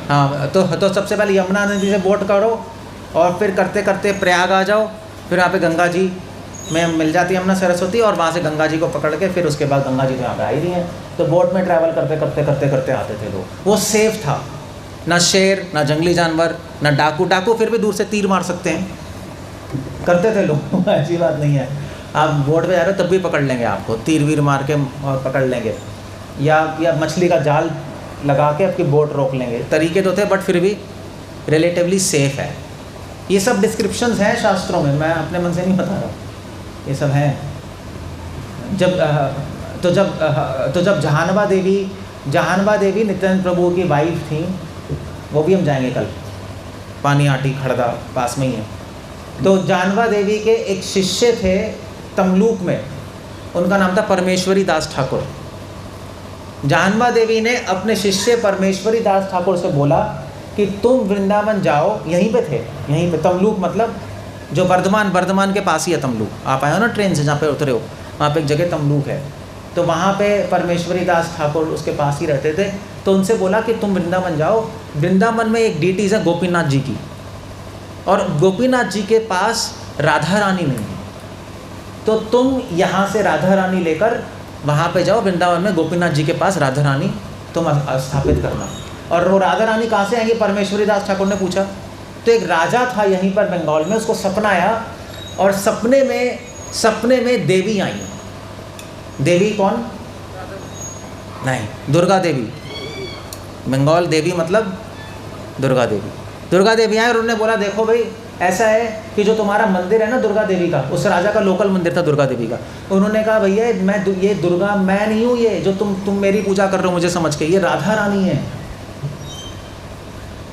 हाँ, तो सबसे पहले यमुना नदी से बोट करो और फिर करते करते प्रयाग आ जाओ, फिर यहाँ पे गंगा जी में मिल जाती है यमुना सरस्वती, और वहाँ से गंगा जी को पकड़ के फिर उसके बाद गंगा जी तो यहाँ पे आ ही रही हैं। तो बोट में ट्रैवल करते आते थे लोग। वो सेफ़ था, ना शेर, ना जंगली जानवर, ना डाकू फिर भी दूर से तीर मार सकते हैं, करते थे लोग ऐसी बात नहीं है। आप बोट पे जा रहे हो तब भी पकड़ लेंगे आपको, तीर वीर मार के और पकड़ लेंगे, या मछली का जाल लगा के आपकी बोट रोक लेंगे। तरीके तो थे, बट फिर भी रिलेटिवली सेफ़ है। ये सब डिस्क्रिप्शंस हैं शास्त्रों में, मैं अपने मन से नहीं बता रहा, ये सब हैं। जब जहानबा देवी नित्यानंद प्रभु की वाइफ थी, वो भी हम जाएंगे कल, पानी आटी खड़दा पास में ही है। तो जानवा देवी के एक शिष्य थे तमलूक में, उनका नाम था परमेश्वरी दास ठाकुर। जानवा देवी ने अपने शिष्य परमेश्वरी दास ठाकुर से बोला कि तुम वृंदावन जाओ, यहीं पे थे, यहीं पे तमलूक, मतलब जो वर्धमान के पास ही है तमलूक। आप आए हो ना ट्रेन से, जहाँ पे उतरे हो वहाँ पे एक जगह तमलूक है, तो वहाँ पे परमेश्वरी दास ठाकुर उसके पास ही रहते थे। तो उनसे बोला कि तुम वृंदावन जाओ, वृंदावन में एक डीटीज़ है गोपीनाथ जी की, और गोपीनाथ जी के पास राधा रानी नहीं है, तो तुम यहाँ से राधा रानी लेकर वहाँ पे जाओ, वृंदावन में गोपीनाथ जी के पास राधा रानी तुम स्थापित करना। और वो राधा रानी कहाँ से आएंगी, परमेश्वरी दास ठाकुर ने पूछा। तो एक राजा था यहीं पर बंगाल में, उसको सपना आया, और सपने में देवी आई। देवी कौन? नहीं, दुर्गा देवी। बंगाल देवी मतलब दुर्गा देवी आई, और उन्होंने बोला देखो भाई, ऐसा है कि जो तुम्हारा मंदिर है ना दुर्गा देवी का, उस राजा का लोकल मंदिर था दुर्गा देवी का। उन्होंने कहा भैया ये दुर्गा मैं नहीं हूँ, ये जो तुम मेरी पूजा कर रहे हो मुझे समझ के, ये राधा रानी है।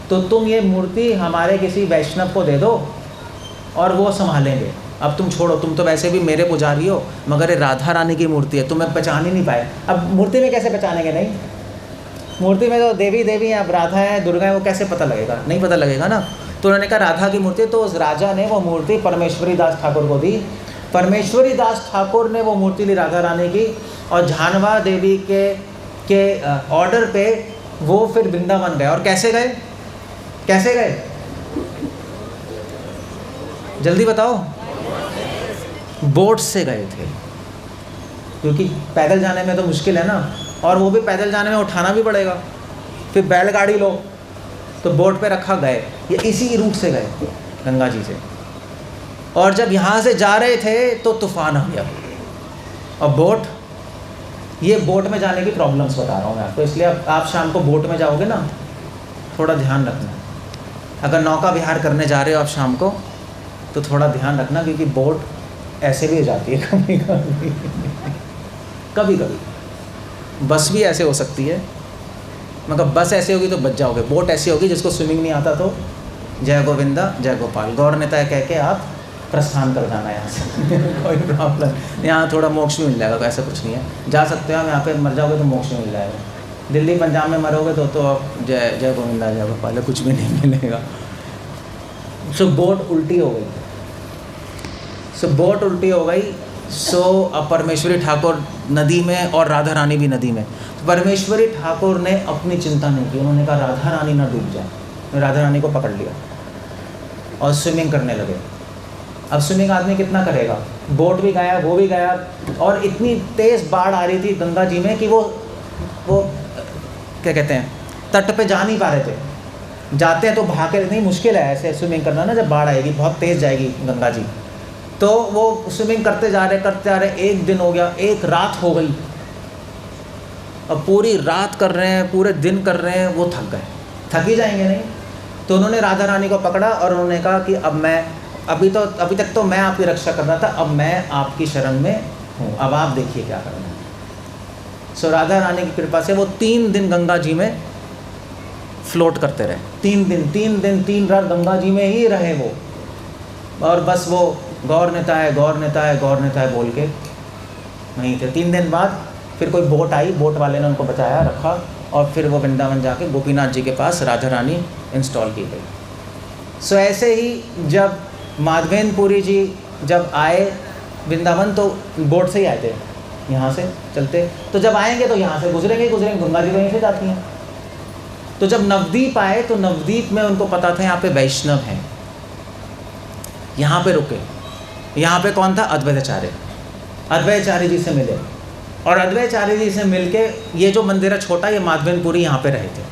तो तुम ये मूर्ति हमारे किसी वैष्णव को दे दो और वो संभालेंगे। अब तुम छोड़ो, तुम तो वैसे भी मेरे पुजारी हो, मगर ये राधा रानी की मूर्ति है, तुम्हें पहचान ही नहीं पाए। अब मूर्ति में कैसे पहचानेंगे? नहीं, मूर्ति में तो देवी देवी हैं, अब राधा है दुर्गा है, वो कैसे पता लगेगा? नहीं पता लगेगा ना। तो उन्होंने कहा राधा की मूर्ति, तो उस राजा ने वो मूर्ति परमेश्वरी दास ठाकुर को दी। परमेश्वरी दास ठाकुर ने वो मूर्ति ली राधा रानी की, और झानवा देवी के ऑर्डर पे वो फिर वृंदावन गए। और कैसे गए? कैसे गए? जल्दी बताओ। बोट से गए थे, क्योंकि पैदल जाने में तो मुश्किल है ना, और वो भी पैदल जाने में उठाना भी पड़ेगा, फिर बैलगाड़ी लो, तो बोट पे रखा गए। ये इसी रूट से गए गंगा जी से। और जब यहाँ से जा रहे थे तो तूफान आ गया, और बोट, ये बोट में जाने की प्रॉब्लम्स बता रहा हूँ मैं आपको, इसलिए आप शाम को बोट में जाओगे ना, थोड़ा ध्यान रखना। अगर नौका विहार करने जा रहे हो आप शाम को, तो थोड़ा ध्यान रखना, क्योंकि बोट ऐसे भी हो जाती है कभी कभी। कभी कभी बस भी ऐसे हो सकती है, मगर बस ऐसे होगी तो बच जाओगे, बोट ऐसी होगी जिसको स्विमिंग नहीं आता तो जय गोविंदा जय गोपाल गौर नेता कह के आप प्रस्थान कर जाना यहाँ से। कोई प्रॉब्लम, यहाँ थोड़ा मोक्ष भी मिल जाएगा, ऐसा कुछ नहीं है, जा सकते हो। हम यहाँ पे मर जाओगे तो मोक्ष भी मिल जाएगा। दिल्ली पंजाब में मरोगे तो आप जय जय गोविंदा जय गोपाल, कुछ भी नहीं मिलेगा। सो बोट उल्टी हो गई, बोट उल्टी हो गई। अब परमेश्वरी ठाकुर नदी में और राधा रानी भी नदी में। तो परमेश्वरी ठाकुर ने अपनी चिंता नहीं की, उन्होंने कहा राधा रानी ना डूब जाए। राधा रानी को पकड़ लिया और स्विमिंग करने लगे। अब स्विमिंग आदमी कितना करेगा? बोट भी गया, वो भी गया, और इतनी तेज़ बाढ़ आ रही थी गंगा जी में कि वो क्या कहते हैं, तट पे जा नहीं पा रहे थे। जाते हैं तो भाग के, नहीं मुश्किल है ऐसे स्विमिंग करना ना, जब बाढ़ आएगी बहुत तेज़ जाएगी गंगा जी। तो वो स्विमिंग करते जा रहे, एक दिन हो गया, एक रात हो गई, अब पूरी रात कर रहे हैं, पूरे दिन कर रहे हैं, वो थक गए, थक ही जाएंगे नहीं। तो उन्होंने राधा रानी को पकड़ा और उन्होंने कहा कि अब मैं, अभी तक तो मैं आपकी रक्षा कर रहा था, अब मैं आपकी शरण में हूँ, अब आप देखिए क्या करना है। सो राधा रानी की कृपा से वो 3 दिन गंगा जी में फ्लोट करते रहे। 3 दिन 3 रात गंगा जी में ही रहे वो, और बस वो गौर नेता है गौर नेता है गौर नेता है बोल के वहीं थे। 3 दिन बाद फिर कोई बोट आई, बोट वाले ने उनको बचाया, रखा, और फिर वो वृंदावन जाके गोपीनाथ जी के पास राधा रानी इंस्टॉल की गई। सो ऐसे ही जब माधवेंद्रपुरी जी जब आए वृंदावन, तो बोट से ही आए थे, यहाँ से चलते, तो जब आएंगे तो यहाँ से गुजरेंगे, गंगा जी वहीं से जाती हैं। तो जब नवद्वीप आए तो नवद्वीप में उनको पता था यहाँ पे वैष्णव हैं, यहाँ पे रुके। यहाँ पे कौन था? अद्वैताचार्य। अद्वैताचार्य जी से मिले, और अद्वैताचार्य जी से मिलके, ये जो मंदिर है छोटा, ये माधवेंद्रपुरी यहाँ पे रहे थे।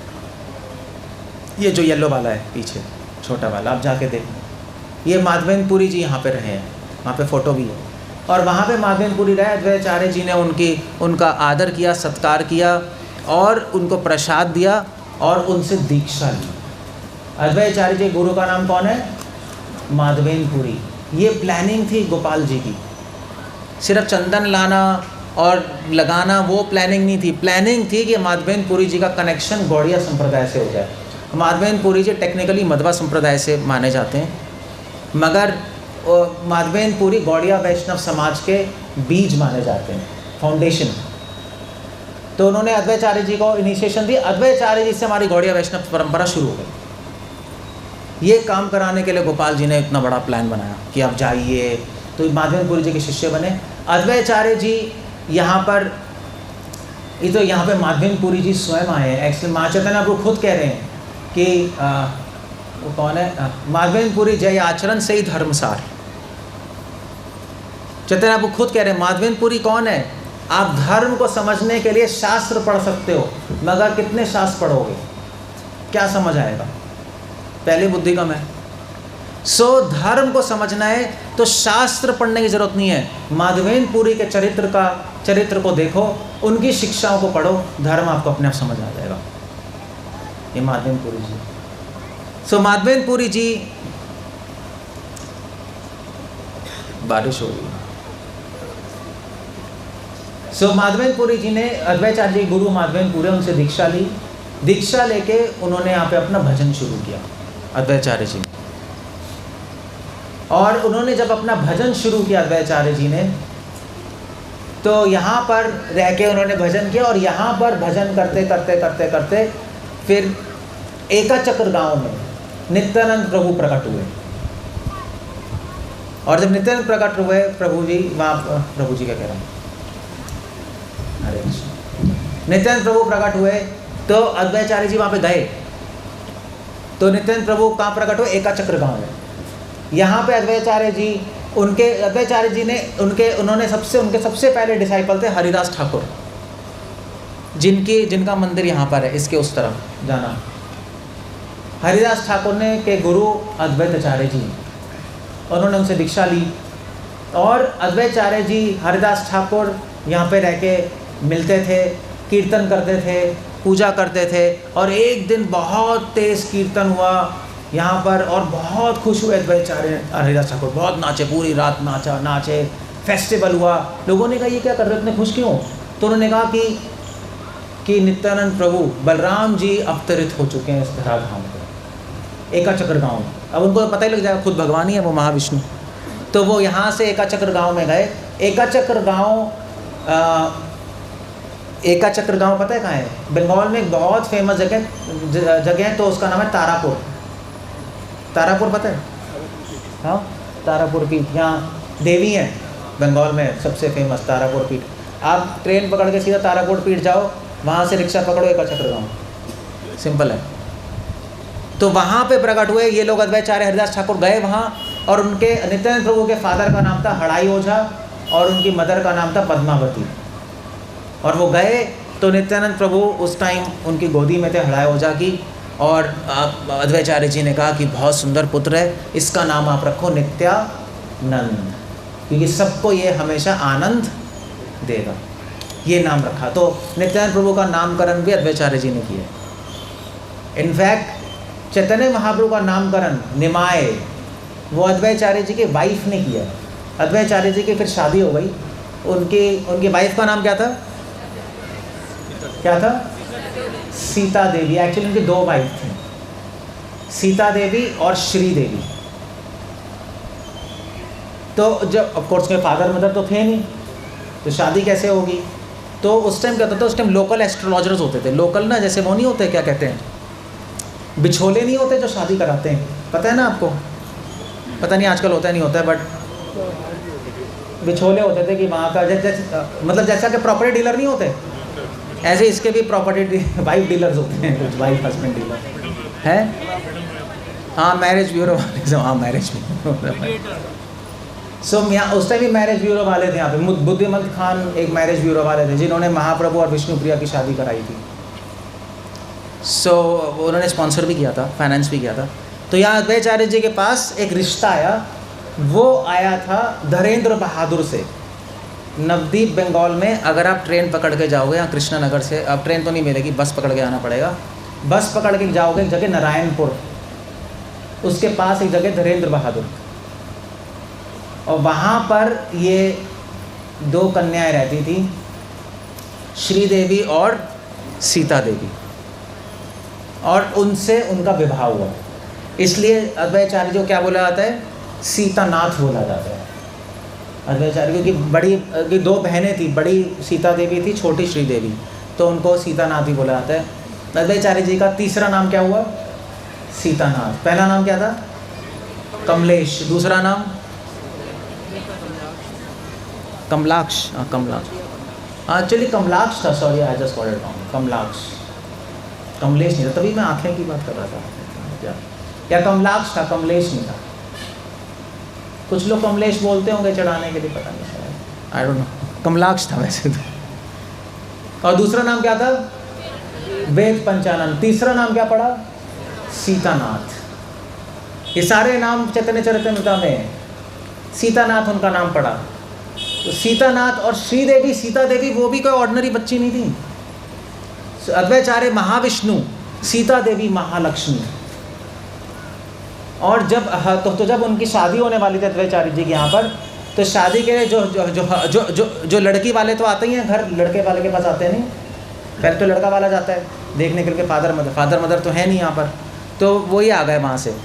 ये जो येलो वाला है पीछे छोटा वाला, आप जाके देखो, ये माधवेंद्रपुरी जी यहाँ पे रहे हैं, वहाँ पे फ़ोटो भी है। और वहाँ पे माधवेंद्रपुरी रहे, अद्वैताचार्य जी ने उनका आदर किया, सत्कार किया, और उनको प्रसाद दिया, और उनसे दीक्षा ली। अद्वैताचार्य जी गुरु का नाम कौन है? माधवेंद्रपुरी। ये प्लानिंग थी गोपाल जी की, सिर्फ चंदन लाना और लगाना वो प्लानिंग नहीं थी। प्लानिंग थी कि माधवेंद्रपुरी जी का कनेक्शन गौड़िया संप्रदाय से हो जाए। माधवेंद्रपुरी जी टेक्निकली मध्वा संप्रदाय से माने जाते हैं, मगर माधवेंद्रपुरी गौड़िया वैष्णव समाज के बीज माने जाते हैं, फाउंडेशन। तो उन्होंने अद्वैताचार्य जी को इनिशिएशन दी। अद्वैताचार्य जी से हमारी गौड़िया वैष्णव परंपरा शुरू हो गई। ये काम कराने के लिए गोपाल जी ने इतना बड़ा प्लान बनाया कि आप जाइए, तो माधवेंद्रपुरी जी के शिष्य बने। अद्वैताचार्य जी यहाँ पर, ये तो यहाँ पे माधवेंद्रपुरी जी स्वयं आए हैं। एक्चुअली माँ चैतन्य आपको खुद कह रहे हैं कि वो कौन है? माधवेंद्रपुरी जय आचरण से ही धर्मसार। चैतन्य आपको खुद कह रहे हैं माधवेंद्रपुरी कौन है? आप धर्म को समझने के लिए शास्त्र पढ़ सकते हो, मगर कितने शास्त्र पढ़ोगे, क्या समझ आएगा? पहले बुद्धि कम है। सो धर्म को समझना है तो शास्त्र पढ़ने की जरूरत नहीं है। माधवेंद्रपुरी के चरित्र को देखो, उनकी शिक्षाओं को पढ़ो, धर्म आपको अपने आप समझ आ जाएगा। ये माधवेंद्रपुरी जी। सो माधवेंद्रपुरी जी, बारिश हो रही है। सो माधवेंद्रपुरी जी ने, अद्वैताचार्य जी गुरु माधवेंद्रपुरी, उनसे दीक्षा ली। दीक्षा लेके उन्होंने यहाँ पे अपना भजन शुरू किया अद्वैताचार्य जी। और उन्होंने जब अपना भजन शुरू किया अद्वैताचार्य जी ने, तो यहाँ पर रह के उन्होंने भजन किया, और यहाँ पर भजन करते करते करते करते फिर एकाचक्र गांव में नित्यानंद प्रभु प्रकट हुए। और जब नित्यानंद प्रकट हुए प्रभु जी, वहाँ प्रभु जी क्या कह रहा हूँ, हरे कृष्ण, नित्यानंद प्रभु प्रकट हुए तो अद्वैताचार्य जी वहाँ पे गए। तो नित्यानंद प्रभु कहाँ प्रकट हुए? एकाचक्र गांव में। यहाँ पे अद्वैताचार्य जी, अद्वैताचार्य जी ने उनके सबसे पहले डिसाइपल थे हरिदास ठाकुर, जिनका मंदिर यहाँ पर है, इसके उस तरफ जाना। हरिदास ठाकुर ने के गुरु अद्वैताचार्य जी, उन्होंने उनसे दीक्षा ली, और अद्वैताचार्य जी हरिदास ठाकुर यहाँ पे रह के मिलते थे, कीर्तन करते थे, पूजा करते थे। और एक दिन बहुत तेज़ कीर्तन हुआ यहाँ पर, और बहुत खुश हुए अद्वैताचार्य हरिदास ठाकुर, बहुत नाचे, पूरी रात नाचे, फेस्टिवल हुआ। लोगों ने कहा ये क्या कर रहे हो, इतने खुश क्यों? तो उन्होंने कहा कि नित्यानंद प्रभु बलराम जी अवतरित हो चुके हैं इस धराधाम पर, एकाचक्र गांव में। अब उनको पता ही लग जाएगा, खुद भगवान ही है वो, महाविष्णु। तो वो यहाँ से एकाचक्र गांव में गए। एकाचक्र गांव पता है कहाँ है? बंगाल में एक बहुत फेमस जगह है, तो उसका नाम है तारापुर। तारापुर पता है? हाँ, तारापुर पीठ, यहाँ देवी है बंगाल में सबसे फेमस, तारापुर पीठ। आप ट्रेन पकड़ के सीधा तारापुर पीठ जाओ, वहाँ से रिक्शा पकड़ो, एकाचक्र गांव, सिंपल है। तो वहाँ पे प्रकट हुए ये लोग, अद्वैताचार्य हरिदास ठाकुर गए वहाँ, और उनके नित्यानंद प्रभु के फादर का नाम था हड़ाई ओझा, और उनकी मदर का नाम था पद्मावती। और वो गए तो नित्यानंद प्रभु उस टाइम उनकी गोदी में थे, हड़ाई ओझा की। और अद्वैताचार्य जी ने कहा कि बहुत सुंदर पुत्र है, इसका नाम आप रखो नित्यानंद, क्योंकि सबको ये हमेशा आनंद देगा, ये नाम रखा। तो नित्यानंद प्रभु का नामकरण भी अद्वैताचार्य जी ने किया। इनफैक्ट चैतन्य महाप्रभु का नामकरण निमाय, वो अद्वैताचार्य जी की वाइफ ने किया। अद्वैताचार्य जी की फिर शादी हो गई, उनकी वाइफ का नाम क्या था? सीता देवी। एक्चुअली उनकी दो वाइफ थी, सीता देवी और श्री देवी। तो जब ऑफकोर्स के फादर मदर तो थे नहीं, तो शादी कैसे होगी? तो उस टाइम क्या होता था, उस टाइम लोकल एस्ट्रोलॉजर्स होते थे। लोकल ना, जैसे वो नहीं होते, क्या कहते हैं, बिछोले नहीं होते जो शादी कराते हैं, पता है ना आपको? पता नहीं आजकल होता है नहीं होता है, बट बिछोले होते थे कि वहाँ का मतलब जैसा कि प्रॉपर्टी डीलर नहीं होते, ऐसे इसके भी प्रॉपर्टी वाइफ डीलर्स होते हैं, कुछ वाइफ हस्बैंड डीलर है। हाँ, मैरिज ब्यूरो वाले, हाँ मैरिज ब्यूरो। सो यहाँ उस टाइम भी मैरिज ब्यूरो वाले थे यहाँ पे। बुद्धिमंत खान एक मैरिज ब्यूरो वाले थे, जिन्होंने महाप्रभु और विष्णुप्रिया की शादी कराई थी। सो उन्होंने स्पॉन्सर भी किया था, फाइनेंस भी किया था। तो यहाँ अद्वैताचार्य जी के पास एक रिश्ता आया, वो आया था धीरेन्द्र बहादुर से, नवदीप बंगाल में। अगर आप ट्रेन पकड़ के जाओगे यहाँ कृष्णानगर से, अब ट्रेन तो नहीं मिलेगी, बस पकड़ के आना पड़ेगा। बस पकड़ के जाओगे एक जगह नारायणपुर, उसके पास एक जगह धीरेन्द्र बहादुर, और वहाँ पर ये दो कन्याएं रहती थी, श्रीदेवी और सीता देवी, और उनसे उनका विवाह हुआ। इसलिए अद्वैताचार्य जो क्या बोला जाता है, सीतानाथ बोला जाता है अद्वैताचार्य, क्योंकि दो बहनें थी, बड़ी सीता देवी थी, छोटी श्रीदेवी, तो उनको सीतानाथ ही बोला जाता है। अद्वैताचार्य जी का तीसरा नाम क्या हुआ? सीतानाथ। पहला नाम क्या था? कमलेश। दूसरा नाम कमलाक्ष। एक्चुअली कमलाक्ष था, sorry I just got it wrong, Kamalaksha, Kamlesh नहीं था, तभी मैं आँखें की बात कर रहा था, या कमलाक्ष था, कमलेश नहीं था। कुछ लोग कमलेश बोलते होंगे चढ़ाने के लिए, पता नहीं शायद, आई डोंट नो, कमलाक्ष था वैसे तो। और दूसरा नाम क्या था? वेद पंचानन। तीसरा नाम क्या पड़ा? सीतानाथ। ये सारे नाम चैतन्य चरितमृत में सीतानाथ उनका नाम पड़ा। तो सीतानाथ और श्रीदेवी, सीता देवी वो भी कोई ऑर्डिनरी बच्ची नहीं थी। अद्वैताचार्य महाविष्णु, सीता देवी महालक्ष्मी। और जब तो जब उनकी शादी होने वाली थी अद्वैताचार्य जी के यहाँ पर, तो शादी के लिए जो जो जो जो जो जो लड़की वाले तो आते ही हैं घर, लड़के वाले के पास आते नहीं, पहले तो लड़का वाला जाता है देखने के लिए, फादर मदर तो है नहीं यहाँ पर, तो वही आ गए वहाँ से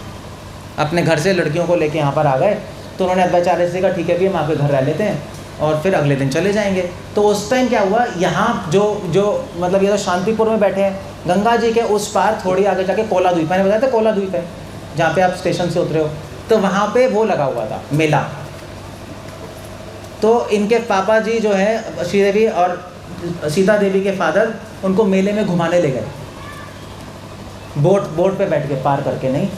अपने घर से लड़कियों को लेके यहाँ पर आ गए। तो उन्होंने अद्वैताचार्य से कहा ठीक है कि हम आपके घर रह लेते हैं और फिर अगले दिन चले जाएंगे। तो उस टाइम क्या हुआ, यहाँ जो मतलब ये तो शांतिपुर में बैठे हैं, गंगा जी के उस पार थोड़ी आगे जाके कोला द्वीप, मैंने बताया था कोला द्वीप है जहाँ पे आप स्टेशन से उतरे हो, तो वहाँ पे वो लगा हुआ था मेला। तो इनके पापा जी जो है श्रीदेवी और सीता देवी के फादर उनको मेले में घुमाने ले गए, बोट पे बैठ के, पार करके नहीं।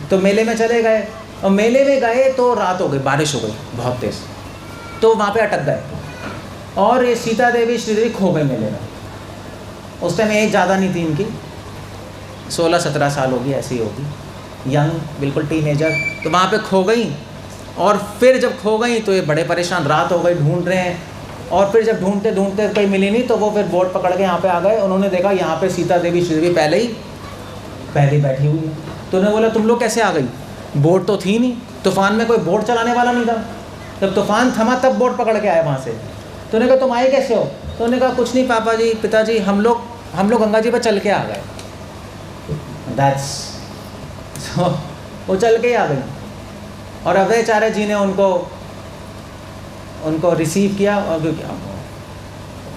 तो मेले में चले गए और मेले में गए तो रात हो गई, बारिश हो गई बहुत तेज़, तो वहाँ पे अटक गए और ये सीता देवी श्रीदेवी खो गई मेले में। उस टाइम एज ज़्यादा नहीं थी इनकी, 16-17 साल होगी, ऐसी होगी, यंग, बिल्कुल टीनेजर। तो वहाँ पे खो गई और फिर जब खो गई तो ये बड़े परेशान, रात हो गई, ढूंढ रहे हैं। और फिर जब ढूंढते ढूंढते कहीं मिली नहीं तो वो फिर बोट पकड़ के यहाँ पे आ गए। उन्होंने देखा यहाँ पे सीता देवी श्रीदेवी पहले ही बैठी हुई है। तो उन्होंने बोला तुम लोग कैसे आ गई, बोट तो थी नहीं, तूफान में कोई बोट चलाने वाला नहीं था, जब तूफान थमा तब बोट पकड़ के आए वहाँ से। तो उन्होंने कहा तुम आए कैसे हो? तो उन्होंने कहा कुछ नहीं पापा जी, पिताजी, हम लोग गंगा जी पर चल के आ गए। दैट्स सो वो चल के ही आ गई और अद्वैताचार्य जी ने उनको रिसीव किया। और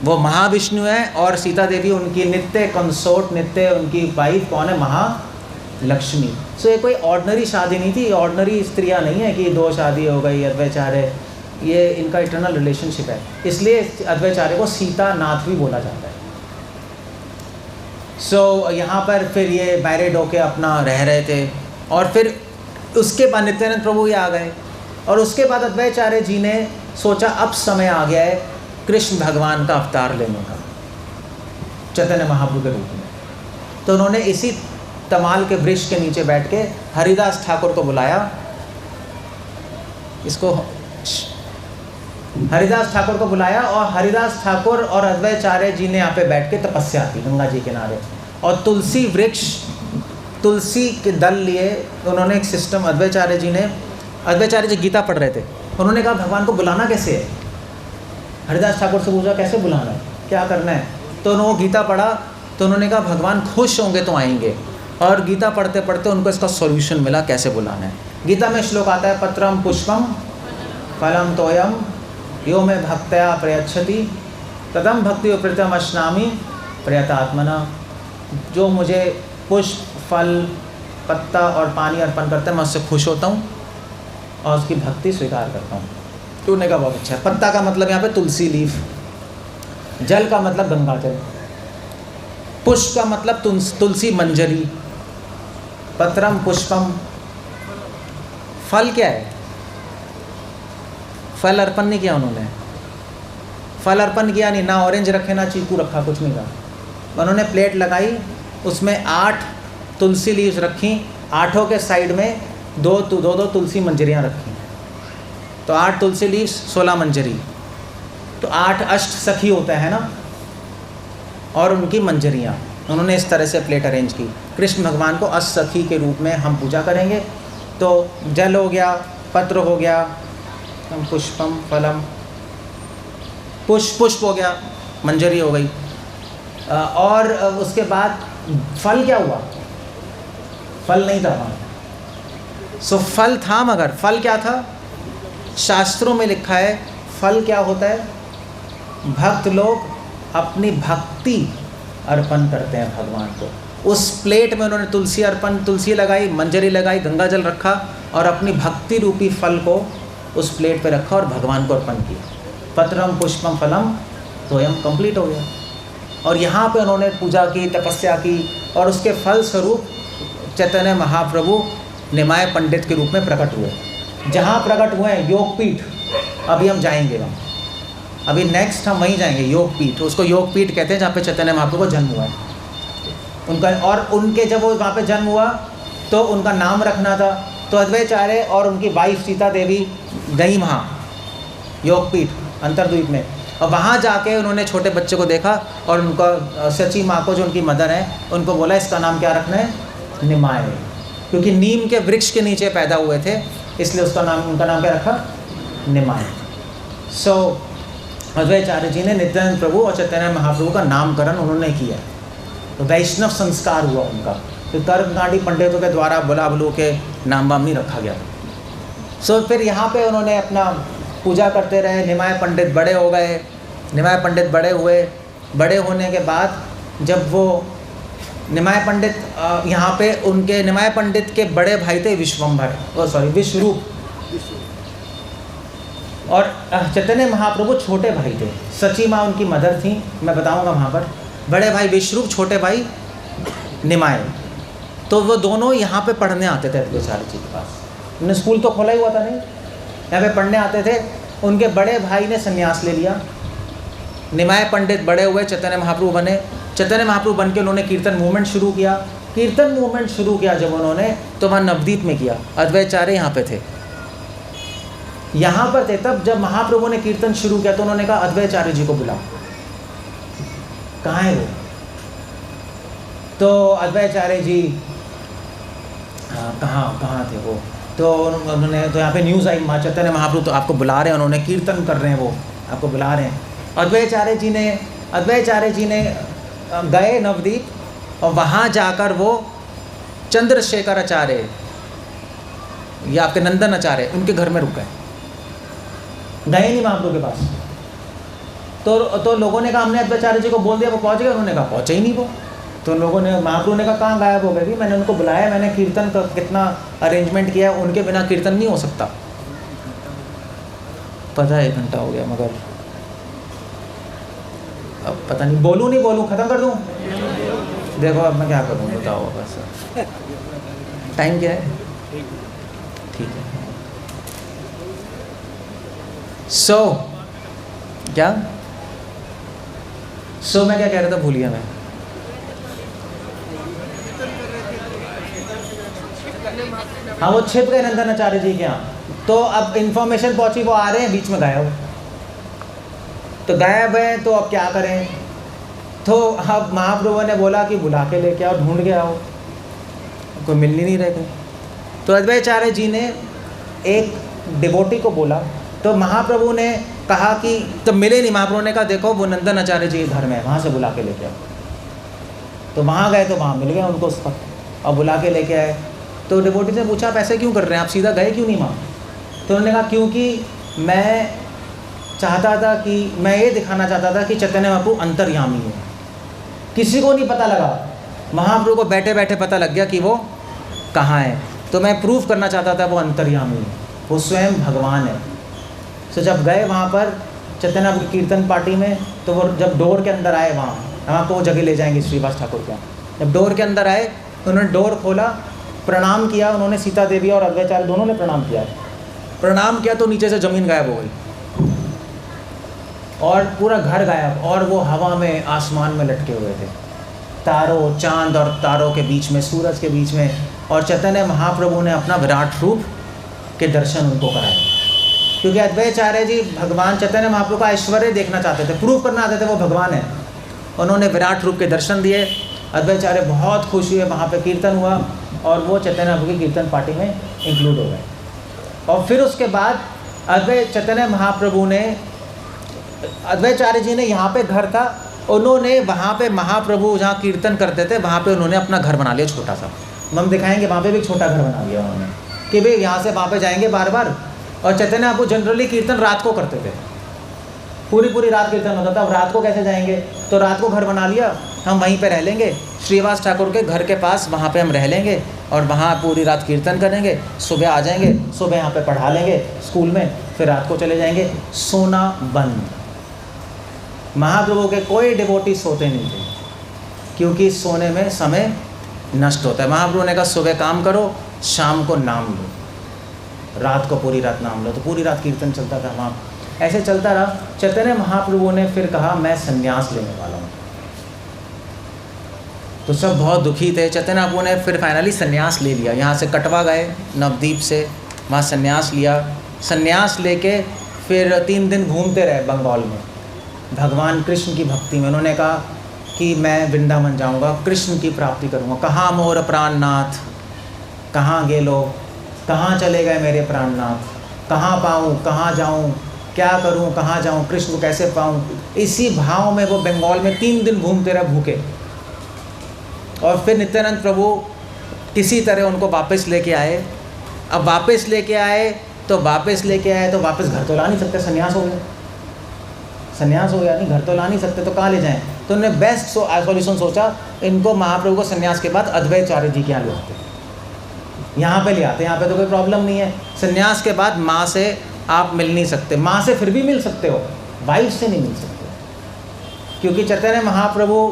वो महाविष्णु है और सीता देवी उनकी नित्य कंसोर्ट, नित्य उनकी वाइफ कौन है? महालक्ष्मी। सो ये कोई ऑर्डनरी शादी नहीं थी, ऑर्डनरी स्त्रियाँ नहीं है कि 2 शादी हो गई अद्वैताचार्य, ये इनका इटर्नल रिलेशनशिप है। इसलिए अद्वैताचार्य को सीता नाथ भी बोला जाता है। सो यहाँ पर फिर ये मैरिड होके अपना रह रहे थे और फिर उसके बाद नित्यानंद प्रभु ये आ गए और उसके बाद अद्वैताचार्य जी ने सोचा अब समय आ गया है कृष्ण भगवान का अवतार लेने का, चैतन्य महाप्रभु के रूप में। तो उन्होंने इसी तमाल के वृक्ष के नीचे बैठ के हरिदास ठाकुर को बुलाया, हरिदास ठाकुर को बुलाया और हरिदास ठाकुर और अद्वैताचार्य जी ने यहाँ पे बैठ के तपस्या की गंगा जी किनारे। और तुलसी वृक्ष, तुलसी के दल लिए उन्होंने एक सिस्टम, अद्वैताचार्य जी गीता पढ़ रहे थे, उन्होंने कहा भगवान को बुलाना कैसे है? हरिदास ठाकुर से पूछा कैसे बुलाना है, क्या करना है? तो उन्होंने गीता पढ़ा तो उन्होंने कहा भगवान खुश होंगे तो आएंगे। और गीता पढ़ते पढ़ते उनको इसका सॉल्यूशन मिला कैसे बुलाना है। गीता में श्लोक आता है पत्रम पुष्पम फलम तोयम यो में भक्तया प्रयच्छति तदम भक्ति प्रीतम अश्नामी प्रयतात्मना। जो मुझे पुष्प, फल, पत्ता और पानी अर्पण करता है मैं उससे खुश होता हूँ और उसकी भक्ति स्वीकार करता हूँ। तो उन्होंने कहा बहुत अच्छा है। पत्ता का मतलब यहाँ पे तुलसी लीफ, जल का मतलब गंगा जल, पुष्प का मतलब तुलसी मंजरी, पत्रम पुष्पम। फल क्या है? फल अर्पण नहीं किया उन्होंने, फल अर्पण किया नहीं, ना ऑरेंज रखे ना चीकू रखा, कुछ नहीं था। उन्होंने प्लेट लगाई, उसमें 8 तुलसी लीव्स रखी, 8 के साइड में दो तुलसी मंजरियाँ रखी। तो 8 तुलसी लीव्स 16 मंजरी, तो 8 अष्ट सखी होता है ना, और उनकी मंजरियाँ। उन्होंने इस तरह से प्लेट अरेंज की। कृष्ण भगवान को अष्ट सखी के रूप में हम पूजा करेंगे। तो जल हो गया, पत्र हो गया, पुष्पम फलम, पुष्प हो गया, मंजरी हो गई। और उसके बाद फल क्या हुआ? फल नहीं था वहाँ। सो फल था, मगर फल क्या था? शास्त्रों में लिखा है फल क्या होता है? भक्त लोग अपनी भक्ति अर्पण करते हैं भगवान को। उस प्लेट में उन्होंने तुलसी लगाई, मंजरी लगाई, गंगा जल रखा और अपनी भक्ति रूपी फल को उस प्लेट पे रखा और भगवान को अर्पण किया। पत्रम पुष्पम फलम तोयम, कंप्लीट हो गया। और यहाँ पे उन्होंने पूजा की, तपस्या की और उसके फल स्वरूप चैतन्य महाप्रभु निमाय पंडित के रूप में प्रकट हुए। जहाँ प्रकट हुए हैं योगपीठ, अभी हम जाएंगे वहाँ, अभी नेक्स्ट हम वहीं जाएंगे, योगपीठ। उसको योगपीठ कहते हैं जहाँ पे चैतन्य महाप्रभु का जन्म हुआ है उनका। और उनके जब वो वहाँ पे जन्म हुआ तो उनका नाम रखना था, तो अद्वैताचार्य और उनकी वाइफ सीता देवी गई वहाँ योगपीठ अंतरद्वीप में, और वहाँ जाके उन्होंने छोटे बच्चे को देखा और उनका सची माँ को, जो उनकी मदर है, उनको बोला इसका नाम क्या रखना है? निमाय, क्योंकि नीम के वृक्ष के नीचे पैदा हुए थे, इसलिए उनका नाम क्या रखा? निमाय। सो अद्वैताचार्य जी ने नित्यानंद प्रभु और चैतन्य महाप्रभु का नामकरण उन्होंने किया, तो वैष्णव संस्कार हुआ उनका। तो कर्मकांडी पंडितों के द्वारा बुला बुलू के नाम वाम नहीं रखा गया। सो फिर यहाँ पे उन्होंने अपना पूजा करते रहे। निमाय पंडित बड़े हो गए, निमाय पंडित बड़े हुए, बड़े होने के बाद जब वो निमाय पंडित यहाँ पे उनके निमाय पंडित के बड़े भाई थे विश्वरूप, और चैतन्य महाप्रभु छोटे भाई थे। सची माँ उनकी मदर थी, मैं बताऊंगा वहाँ पर। बड़े भाई विश्वरूप, छोटे भाई निमाय, तो वो दोनों यहाँ पे पढ़ने आते थे अद्वैताचार्य जी के पास। उन्होंने स्कूल तो खोला ही हुआ था नहीं, यहाँ पे पढ़ने आते थे। उनके बड़े भाई ने संन्यास ले लिया, निमाय पंडित बड़े हुए, चैतन्य महाप्रभु बने। चैतन्य महाप्रभु बन के उन्होंने कीर्तन मूवमेंट शुरू किया। कीर्तन मूवमेंट शुरू किया जब उन्होंने, तो वहाँ नवदीप में किया। अद्वैताचार्य यहाँ पे थे, यहाँ पर थे। तब जब महाप्रभु ने कीर्तन शुरू किया तो उन्होंने कहा अद्वैताचार्य जी को बुलाओ, कहाँ है वो? तो अद्वैताचार्य जी कहाँ थे वो? तो उन्होंने, तो यहाँ पे न्यूज़ आई, चैतन्य महाप्रभु तो आपको बुला रहे हैं, उन्होंने कीर्तन कर रहे हैं, वो आपको बुला रहे हैं। अद्वैताचार्य जी ने गए नवदीप, और वहाँ जाकर वो चंद्रशेखर आचार्य या आपके नंदन आचार्य उनके घर में रुक गए नहीं महाप्रभु के पास। तो लोगों ने कहा हमने अद्वैताचार्य जी को बोल दिया, वो पहुँच गए। उन्होंने कहा पहुँचे ही नहीं वो। तो लोगों ने, महाप्रभु ने कहा कहाँ गायब हो गए? मैंने उनको बुलाया, मैंने कीर्तन का कितना अरेंजमेंट किया है, उनके बिना कीर्तन नहीं हो सकता। पता है 1 घंटा हो गया, मगर अब पता नहीं बोलूँ नहीं बोलूँ, ख़त्म कर दूँ? देखो अब मैं क्या करूँ, बताओ बस। टाइम क्या है? ठीक है। मैं क्या कह रहा था, भूलिए मैं। हाँ, वो छिप गए नंदन आचार्य जी के यहाँ। तो अब इन्फॉर्मेशन पहुंची, वो आ रहे हैं, बीच में गायब। तो गायब है, तो अब क्या करें? तो अब महाप्रभु ने बोला कि बुला के लेके आओ, ढूंढ के आओ। कोई मिल ही नहीं रहे थे। तो अद्वैताचार्य जी ने एक डिवोटी को बोला, तो महाप्रभु ने कहा कि, तो मिले नहीं। महाप्रभु ने कहा देखो वो नंदन आचार्य जी घर में है, वहाँ से बुला के लेके आओ। तो वहाँ गए, तो वहाँ मिल गए उनको उस वक्त, और बुला के लेके आए। तो डिवोटी से पूछा आप ऐसे क्यों कर रहे हैं, आप सीधा गए क्यों नहीं वहाँ? तो उन्होंने कहा क्योंकि मैं चाहता था कि, मैं ये दिखाना चाहता था कि चैतन्य महाप्रभु अंतर्यामी है। किसी को नहीं पता लगा, महाप्रभु को बैठे बैठे पता लग गया कि वो कहाँ है। तो मैं प्रूफ करना चाहता था वो अंतर्यामी है, वो स्वयं भगवान है। तो जब गए वहाँ पर चैतन्य महाप्रभु कीर्तन पार्टी में, तो वो जब डोर के अंदर आए, वहाँ हम आपको वो जगह ले जाएंगे श्रीवास ठाकुर का। जब डोर के अंदर आए, उन्होंने डोर खोला, प्रणाम किया। उन्होंने सीता देवी और अद्वैताचार्य दोनों ने प्रणाम किया। प्रणाम किया तो नीचे से ज़मीन गायब हो गई और पूरा घर गायब, और वो हवा में, आसमान में लटके हुए थे, तारों, चांद और तारों के बीच में, सूरज के बीच में। और चैतन्य महाप्रभु ने अपना विराट रूप के दर्शन उनको कराए, क्योंकि अद्वैताचार्य जी भगवान चैतन्य महाप्रभु का ऐश्वर्य देखना चाहते थे, प्रूव करना चाहते थे वो भगवान है। उन्होंने विराट रूप के दर्शन दिए। अद्वैताचार्य बहुत खुश हुए, वहाँ पे कीर्तन हुआ, और वो चैतन्य महाप्रभु की कीर्तन पार्टी में इंक्लूड हो गए। और फिर उसके बाद चैतन्य महाप्रभु ने, अद्वैताचार्य जी ने यहाँ पे घर था, उन्होंने वहाँ पे महाप्रभु जहाँ कीर्तन करते थे वहाँ पे उन्होंने अपना घर बना लिया छोटा सा। हम दिखाएंगे, वहाँ पे भी एक छोटा घर बना लिया उन्होंने कि भाई यहाँ से वहाँ पे जाएंगे बार बार। और चैतन्य महाप्रभु जनरली कीर्तन रात को करते थे, पूरी रात कीर्तन होता था। अब रात को कैसे जाएंगे, तो रात को घर बना लिया, हम वहीं पे रह लेंगे, श्रीवास ठाकुर के घर के पास, वहाँ पे हम रह लेंगे और वहाँ पूरी रात कीर्तन करेंगे। सुबह आ जाएंगे, सुबह यहाँ पे पढ़ा लेंगे स्कूल में, फिर रात को चले जाएंगे। सोना बंद। महाप्रभु के कोई डिवोटी सोते नहीं थे, क्योंकि सोने में समय नष्ट होता है। महाप्रभु ने कहा सुबह काम करो, शाम को नाम लो, रात को पूरी रात नाम लो। तो पूरी रात कीर्तन चलता था वहाँ, ऐसे चलता रहा। चैतन्य महाप्रभु ने फिर कहा मैं संन्यास लेने वाला हूँ। तो सब बहुत दुखी थे। चैतन्य महाप्रभु ने फिर फाइनली संन्यास ले लिया। यहाँ से कटवा गए नवदीप से, वहाँ संन्यास लिया। संन्यास लेके फिर 3 दिन घूमते रहे बंगाल में, भगवान कृष्ण की भक्ति में। उन्होंने कहा कि मैं वृंदावन जाऊँगा, कृष्ण की प्राप्ति करूँगा। कहाँ मोर प्राणनाथ, कहाँ गेलो, कहाँ चले गए मेरे प्राणनाथ, कहाँ पाऊँ, कहाँ जाऊँ, क्या करूँ, कहाँ जाऊँ, कृष्ण को कैसे पाऊँ। इसी भाव में वो बंगाल में 3 दिन घूमते रहे भूखे। और फिर नित्यानंद प्रभु किसी तरह उनको वापस लेके आए। अब वापस लेके आए तो वापस घर तो ला नहीं सकते, संन्यास हो गया, संन्यास हो गया, नहीं घर तो ला नहीं सकते, तो कहाँ ले जाएं? तो उन्होंने बेस्ट सॉल्यूशन सोचा, इनको महाप्रभु को संन्यास के बाद अद्वैताचार्य जी के यहाँ ले आते, यहाँ पे ले आते, यहाँ पे तो कोई प्रॉब्लम नहीं है। संन्यास के बाद माँ से आप मिल नहीं सकते, माँ से फिर भी मिल सकते हो, वाइफ से नहीं मिल सकते, क्योंकि चैतन्य महाप्रभु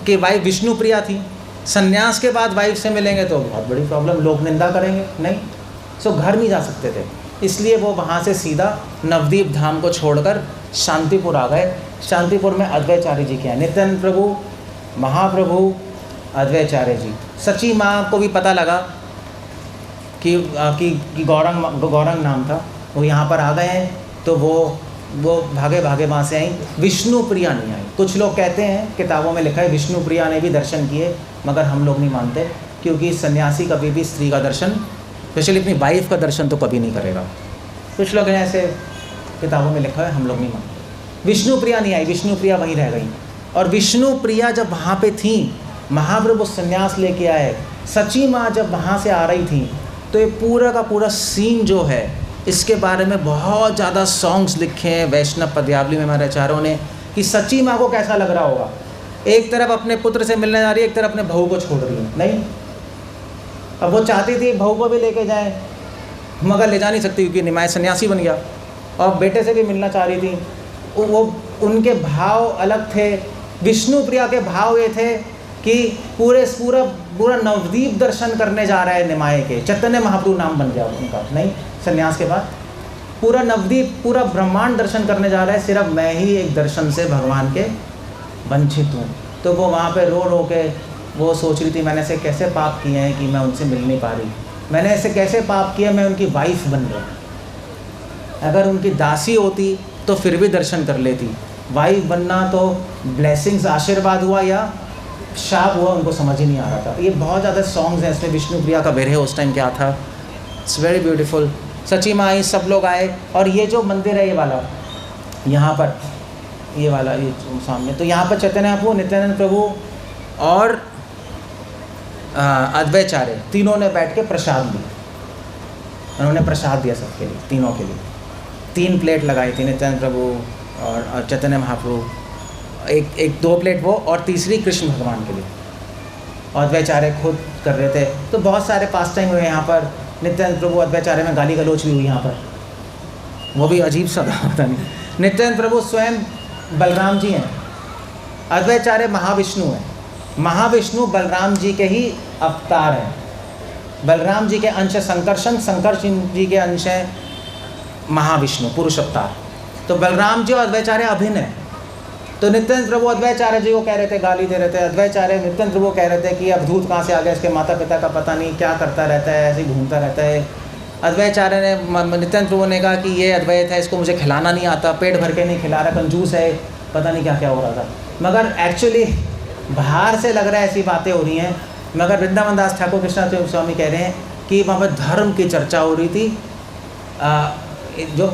की वाइफ विष्णुप्रिया थी। संन्यास के बाद वाइफ से मिलेंगे तो बहुत बड़ी प्रॉब्लम, लोग निंदा करेंगे, नहीं, सो घर नहीं जा सकते थे, इसलिए वो वहाँ से सीधा नवदीप धाम को छोड़कर शांतिपुर आ गए। शांतिपुर में अद्वैताचार्य जी के हैं, नित्यानंद प्रभु, महाप्रभु, अद्वैताचार्य जी। सची माँ को भी पता लगा कि गौरंग नाम था, वो यहाँ पर आ गए हैं, तो वो भागे भागे वहाँ से आई। विष्णुप्रिया नहीं आई। कुछ लोग कहते हैं, किताबों में लिखा है विष्णुप्रिया ने भी दर्शन किए, मगर हम लोग नहीं मानते, क्योंकि सन्यासी कभी भी स्त्री का दर्शन, स्पेशली अपनी वाइफ का दर्शन तो कभी नहीं करेगा। कुछ लोग हैं ऐसे, किताबों में लिखा है, हम लोग नहीं मानते। विष्णुप्रिया नहीं आई, विष्णुप्रिया वहीं रह गई। और विष्णुप्रिया जब वहाँ पे थी, महाप्रभु संन्यास लेके आए, सची माँ जब वहाँ से आ रही थी, तो ये पूरा का पूरा सीन जो है, इसके बारे में बहुत ज़्यादा सॉन्ग्स लिखे हैं वैष्णव पद्यावली में हमारे आचार्यों ने, कि सची माँ को कैसा लग रहा होगा। एक तरफ अपने पुत्र से मिलने जा रही है, एक तरफ अपने बहू को छोड़ रही है। नहीं, अब वो चाहती थी बहू को भी लेके जाएं, मगर ले जा नहीं सकती क्योंकि निमाय सन्यासी बन गया, और बेटे से भी मिलना चाह रही थी। वो उनके भाव अलग थे। विष्णुप्रिया के भाव ये थे कि पूरा नवदीप दर्शन करने जा रहा है निमाय के, चैतन्य महाप्रभु नाम बन गया उनका, नहीं, संन्यास के बाद पूरा नवदीप, पूरा ब्रह्मांड दर्शन करने जा रहा है, सिर्फ मैं ही एक दर्शन से भगवान के वंचित हूँ। तो वो वहाँ पे रो रो के वो सोच रही थी, मैंने ऐसे कैसे पाप किए हैं कि मैं उनसे मिल नहीं पा रही, मैंने ऐसे कैसे पाप किया, मैं उनकी वाइफ बन गई। अगर उनकी दासी होती तो फिर भी दर्शन कर लेती, वाइफ बनना तो ब्लेसिंग्स, आशीर्वाद हुआ या शाप हुआ, उनको समझ ही नहीं आ रहा था। ये बहुत ज़्यादा सॉन्ग्स हैं इसमें, विष्णुप्रिया का विरह उस टाइम क्या था, इट्स वेरी ब्यूटीफुल। सची माँ आई, सब लोग आए, और ये जो मंदिर है ये वाला, यहाँ पर ये वाला, ये सामने, तो यहाँ पर चैतन्य महाप्रभु, नित्यानंद प्रभु और अद्वैताचार्य तीनों ने बैठ के प्रसाद दिया। उन्होंने प्रसाद दिया सबके लिए, तीनों के लिए 3 प्लेट लगाई थी, नित्यानंद प्रभु और चैतन्य महाप्रभु, एक 2 प्लेट वो, और तीसरी कृष्ण भगवान के लिए, और अद्वैताचार्य खुद कर रहे थे। तो बहुत सारे पास टाइम हुए यहाँ पर। नित्यानंद प्रभु अद्वैताचार्य में गाली गलौच भी हुई यहाँ पर, वो भी अजीब सा था, पता नहीं। नित्यानंद प्रभु स्वयं बलराम जी हैं, अद्वैताचार्य महाविष्णु हैं। महाविष्णु बलराम जी के ही अवतार हैं। बलराम जी के अंश संकर्षण, संकर्षण जी के अंश हैं महाविष्णु, पुरुष अवतार। तो बलराम जी और अद्वैताचार्य अभिन्न है। तो नित्यानंद प्रभु अद्वैताचार्य जी को कह रहे थे, गाली दे रहे थे। अद्वैताचार्य नित्यानंद प्रभु कह रहे थे कि अवधूत कहाँ से आ गया, इसके माता पिता का पता नहीं, क्या करता रहता है, ऐसे ही घूमता रहता है। अद्वैताचार्य ने, नित्यानंद प्रभु ने कहा कि ये अद्वैत है, इसको मुझे खिलाना नहीं आता, पेट भर के नहीं खिला रहा, कंजूस है, पता नहीं क्या क्या हो रहा था। मगर एक्चुअली बाहर से लग रहा है ऐसी बातें हो रही हैं, मगर वृंदावन दास ठाकुर कृष्ण स्वामी कह रहे हैं कि वहाँ पर धर्म की चर्चा हो रही थी। जो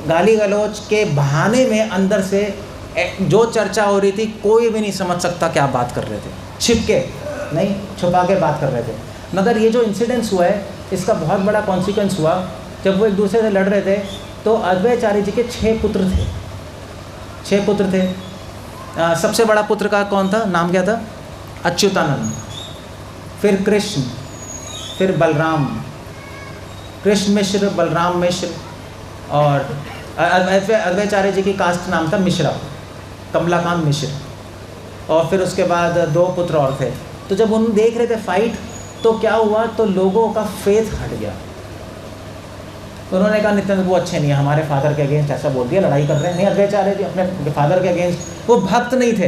गाली गलौच के बहाने में अंदर से जो चर्चा हो रही थी, कोई भी नहीं समझ सकता क्या बात कर रहे थे, छिप के नहीं, छुपा के बात कर रहे थे। मगर ये जो इंसिडेंस हुआ है, इसका बहुत बड़ा कॉन्सिक्वेंस हुआ। जब वो एक दूसरे से लड़ रहे थे, तो अद्वैताचार्य जी के 6 पुत्र थे, 6 पुत्र थे। सबसे बड़ा पुत्र का कौन था, नाम क्या था? अच्युतानंद, फिर कृष्ण, फिर बलराम, कृष्ण मिश्र, बलराम मिश्र, और अद्वैताचार्य जी की कास्ट नाम था मिश्रा, कमलाकांत मिश्र। और फिर उसके बाद 2 पुत्र और थे। तो जब उन देख रहे थे फाइट, तो क्या हुआ, तो लोगों का फेथ हट गया। उन्होंने कहा नित्यानंद वो अच्छे नहीं है, हमारे फादर के अगेंस्ट ऐसा बोल दिया, लड़ाई कर रहे हैं। नहीं, अद्वैताचार्य जी अपने फादर के अगेंस्ट, वो भक्त नहीं थे,